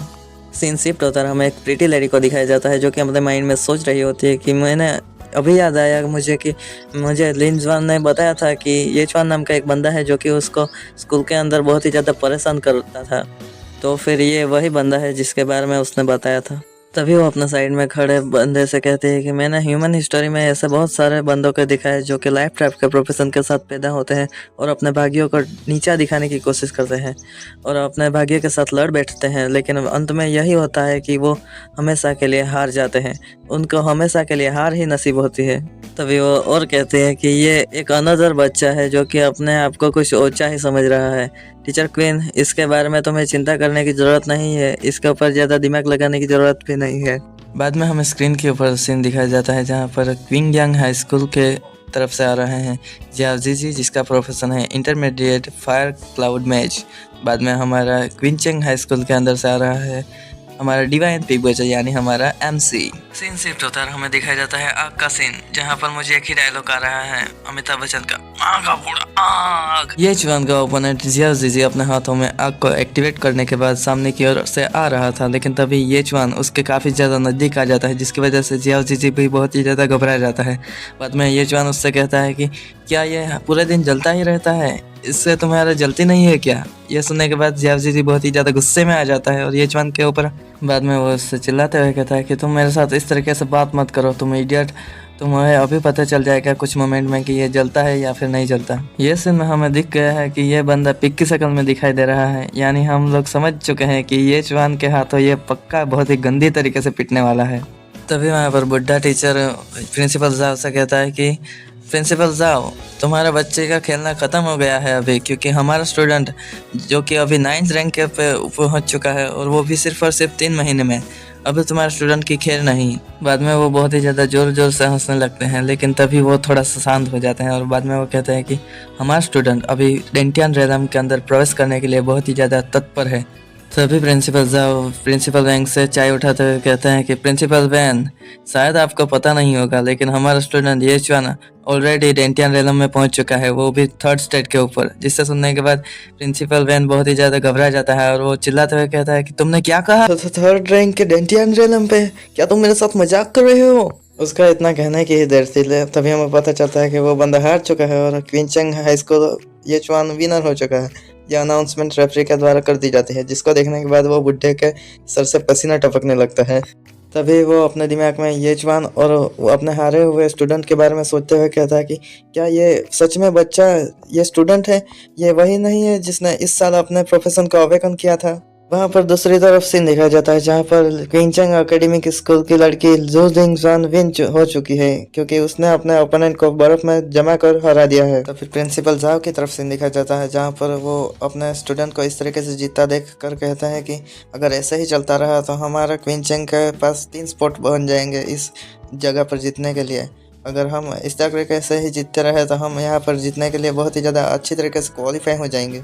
सीन शिफ्ट होता है, हमें एक प्रीटी लेडी को दिखाया जाता है जो कि अपने माइंड में सोच रही होती है कि मैंने अभी याद आया मुझे कि मुझे लिन ज्वान ने बताया था कि येचवान नाम का एक बंदा है जो कि उसको स्कूल के अंदर बहुत ही ज़्यादा परेशान करता था। तो फिर ये वही बंदा है जिसके बारे में उसने बताया था। तभी वो अपने साइड में खड़े बंदे से कहते हैं कि मैंने ह्यूमन हिस्टोरी में ऐसे बहुत सारे बंदों को दिखा है जो कि लाइफ ट्रैप के प्रोफेशन के साथ पैदा होते हैं और अपने भाग्यों को नीचा दिखाने की कोशिश करते हैं और अपने भाग्य के साथ लड़ बैठते हैं, लेकिन अंत में यही होता है कि वो हमेशा के लिए हार जाते हैं। उनको हमेशा के लिए हार ही नसीब होती है। तभी वो और कहते हैं कि ये एक अनदर बच्चा है जो कि अपने आप को कुछ ऊंचा ही समझ रहा है। टीचर क्वीन, इसके बारे में तुम्हें चिंता करने की ज़रूरत नहीं है, इसके ऊपर ज़्यादा दिमाग लगाने की ज़रूरत भी नहीं है। बाद में हमें स्क्रीन के ऊपर सीन दिखाया जाता है जहाँ पर क्विंगयांग हाई स्कूल के तरफ से आ रहे हैं जियाओ जीजी, जिसका प्रोफेशन है इंटरमीडिएट फायर क्लाउड मैच। बाद में हमारा क्विंचेंग हाई स्कूल के अंदर से आ रहा है हमारा डिवाइन पिग बच्चा यानी हमारा एमसी। सीन शिफ्ट होता है, हमें दिखाया जाता है आग का सीन जहाँ पर मुझे एक ही डायलॉग आ रहा है अमिताभ बच्चन का, आग का पूरा आग। ये चुवान का ओपोनेंट जियाओ जीजी अपने हाथों में आग को एक्टिवेट करने के बाद सामने की ओर से आ रहा था, लेकिन तभी ये चुवान उसके काफी ज्यादा नजदीक आ जाता है जिसकी वजह से जियाओ जीजी भी बहुत ही ज्यादा घबरा जाता है। बाद में ये चुवान उससे कहता है कि क्या ये पूरे दिन जलता ही रहता है, इससे तुम्हारा जलती नहीं है क्या? ये सुनने के बाद जियाओ जीजी बहुत ही ज़्यादा गुस्से में आ जाता है और ये चुवान के ऊपर बाद में वो उससे चिल्लाते हुए कहता है कि तुम मेरे साथ इस तरीके से बात मत करो, तुम इडियट, तुम्हें अभी पता चल जाएगा कुछ मोमेंट में कि ये जलता है या फिर नहीं जलता। ये सीन में हमें दिख गया है कि ये बंदा पिग की शक्ल में दिखाई दे रहा है, यानी हम लोग समझ चुके हैं कि ये चुवान के हाथों ये पक्का बहुत ही गंदी तरीके से पिटने वाला है। तभी वहाँ पर बुढ़ा टीचर प्रिंसिपल साहब से कहता है कि प्रिंसिपल साहब, तुम्हारे बच्चे का खेलना ख़त्म हो गया है अभी, क्योंकि हमारा स्टूडेंट जो कि अभी 9th रैंक के पे पहुंच चुका है और वो भी सिर्फ और सिर्फ 3 महीने में, अभी तुम्हारे स्टूडेंट की खेल नहीं। बाद में वो बहुत ही ज़्यादा ज़ोर ज़ोर से हंसने लगते हैं, लेकिन तभी वो थोड़ा सा शांत हो जाते हैं और बाद में वो कहते हैं कि हमारा स्टूडेंट अभी डेंटियन रिदम के अंदर प्रवेश करने के लिए बहुत ही ज़्यादा तत्पर है। तभी प्रिंसिपल वैंग से चाय उठाते हुए कहते हैं कि प्रिंसिपल वैन, शायद आपको पता नहीं होगा लेकिन हमारा स्टूडेंट ये चुवान ऑलरेडी डेंटियन रेलम में पहुंच चुका है, वो भी 3rd स्टेट के ऊपर। जिससे सुनने के बाद प्रिंसिपल वैन बहुत ही ज़्यादा घबरा जाता है और वो चिल्लाते हुए कहता है कि तुमने क्या कहा? 3rd रैंक के डेंटियन रेलम पे? क्या तुम मेरे साथ मजाक कर रहे हो? उसका इतना कहना है कि देर से तभी हमें पता चलता है कि वो बंदा हार चुका है और क्विंचेंग हाई स्कूल ये चुवान विनर हो चुका है। यह अनाउंसमेंट रेफरी के द्वारा कर दी जाती है, जिसको देखने के बाद वो बुढ़े के सर से पसीना टपकने लगता है। तभी वो अपने दिमाग में ये जवान और वो अपने हारे हुए स्टूडेंट के बारे में सोचते हुए कहता है कि क्या ये सच में बच्चा ये स्टूडेंट है, ये वही नहीं है जिसने इस साल अपने प्रोफेशन को अवेकन किया था। वहाँ पर दूसरी तरफ सीन दिखाया जाता है जहाँ पर क्विंचेंग एकेडमिक स्कूल की लड़की जू जिंग जॉन विन हो चुकी है क्योंकि उसने अपने ओपोनेंट को बर्फ में जमा कर हरा दिया है। तो फिर प्रिंसिपल जाओ की तरफ सीन दिखाया जाता है जहाँ पर वो अपने स्टूडेंट को इस तरीके से जीतता देख कर कहते हैं कि अगर ऐसे ही चलता रहा तो हमारा क्विंचेंग के पास 3 स्पॉट बन जाएंगे इस जगह पर जीतने के लिए। अगर हम इस तरीके से ही जीतते रहे तो हम यहाँ पर जीतने के लिए बहुत ही ज़्यादा अच्छी तरीके से क्वालिफाई हो जाएंगे।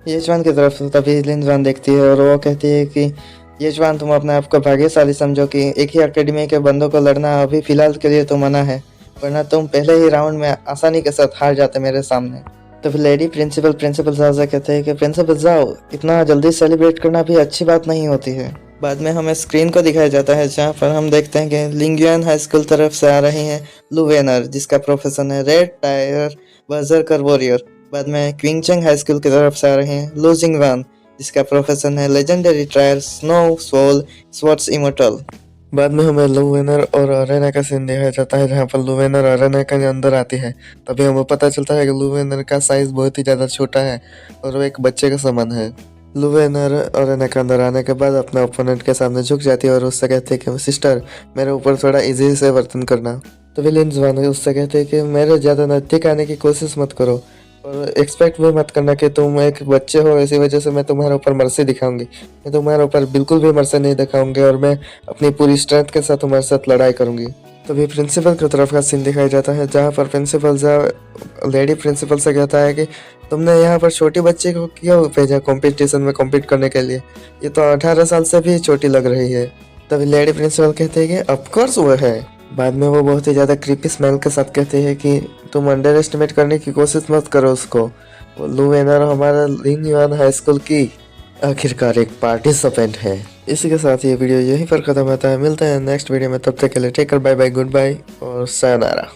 ये जवान की तरफ से तभी लिन जवान देखती है और वो कहती है कि ये जवान, तुम अपने आप को भाग्यशाली समझो कि एक ही एकेडमी के बंदों को लड़ना अभी फिलहाल के लिए तो मना है, वरना तुम पहले ही राउंड में आसानी के साथ हार जाते मेरे सामने। तो फिर लेडी प्रिंसिपल साहब से कहते हैं कि प्रिंसिपल जाओ, इतना जल्दी सेलिब्रेट करना भी अच्छी बात नहीं होती है। बाद में हमें स्क्रीन को दिखाया जाता है जहाँ पर हम देखते हैं कि लिंगुआन हाई स्कूल तरफ से आ रही हैं लू वेनर, जिसका प्रोफेशन है रेड टायर बर्जरकर वॉरियर। बाद में क्विंचेंग हाई स्कूल की तरफ से आ रहे हैं लू जिंगवान, जिसका प्रोफेशन है legendary ट्रायर snow soul swords immortal. बाद में हमें लुवेनर और अरेना का सीन दिखाया जाता है जहाँ पर लुवेनर अरेना के अंदर आती है। तभी हमें पता चलता है कि लुवेनर का साइज बहुत ही ज़्यादा छोटा है और वो एक बच्चे के समान है। लुवेनर अरेना के अंदर आने के बाद अपने ओपोनेंट के सामने झुक जाती है और उससे कहती है कि सिस्टर मेरे ऊपर थोड़ा इजी से वर्तन करना। तो विलियन जवान उससे कहते हैं कि मेरे ज़्यादा नज़दीक आने की कोशिश मत करो और एक्सपेक्ट भी मत करना कि तुम एक बच्चे हो, इसी वजह से मैं तुम्हारे ऊपर मर्सी दिखाऊंगी। मैं तुम्हारे ऊपर बिल्कुल भी मर्सी नहीं दिखाऊंगी और मैं अपनी पूरी स्ट्रेंथ के साथ तुम्हारे साथ लड़ाई करूंगी। तभी प्रिंसिपल की तरफ का सीन दिखाया जाता है जहाँ पर प्रिंसिपल लेडी प्रिंसिपल से कहता है कि तुमने यहाँ पर छोटी बच्ची को क्यों भेजा कंपटीशन में कम्पीट करने के लिए, ये तो 18 साल से भी छोटी लग रही है। तभी लेडी प्रिंसिपल कहते हैं कि ऑफकोर्स वो है। बाद में वो बहुत ही ज़्यादा क्रीपी स्मेल के साथ कहते हैं कि तुम अंडर एस्टिमेट करने की कोशिश मत करो उसको, वो लुवेनर हमारा लिंग हाई स्कूल की आखिरकार एक पार्टिसिपेंट है। इसी के साथ ये वीडियो यहीं पर ख़त्म होता है। मिलते हैं नेक्स्ट वीडियो में, तब तक के लिए take care, bye bye, goodbye और सायोनारा।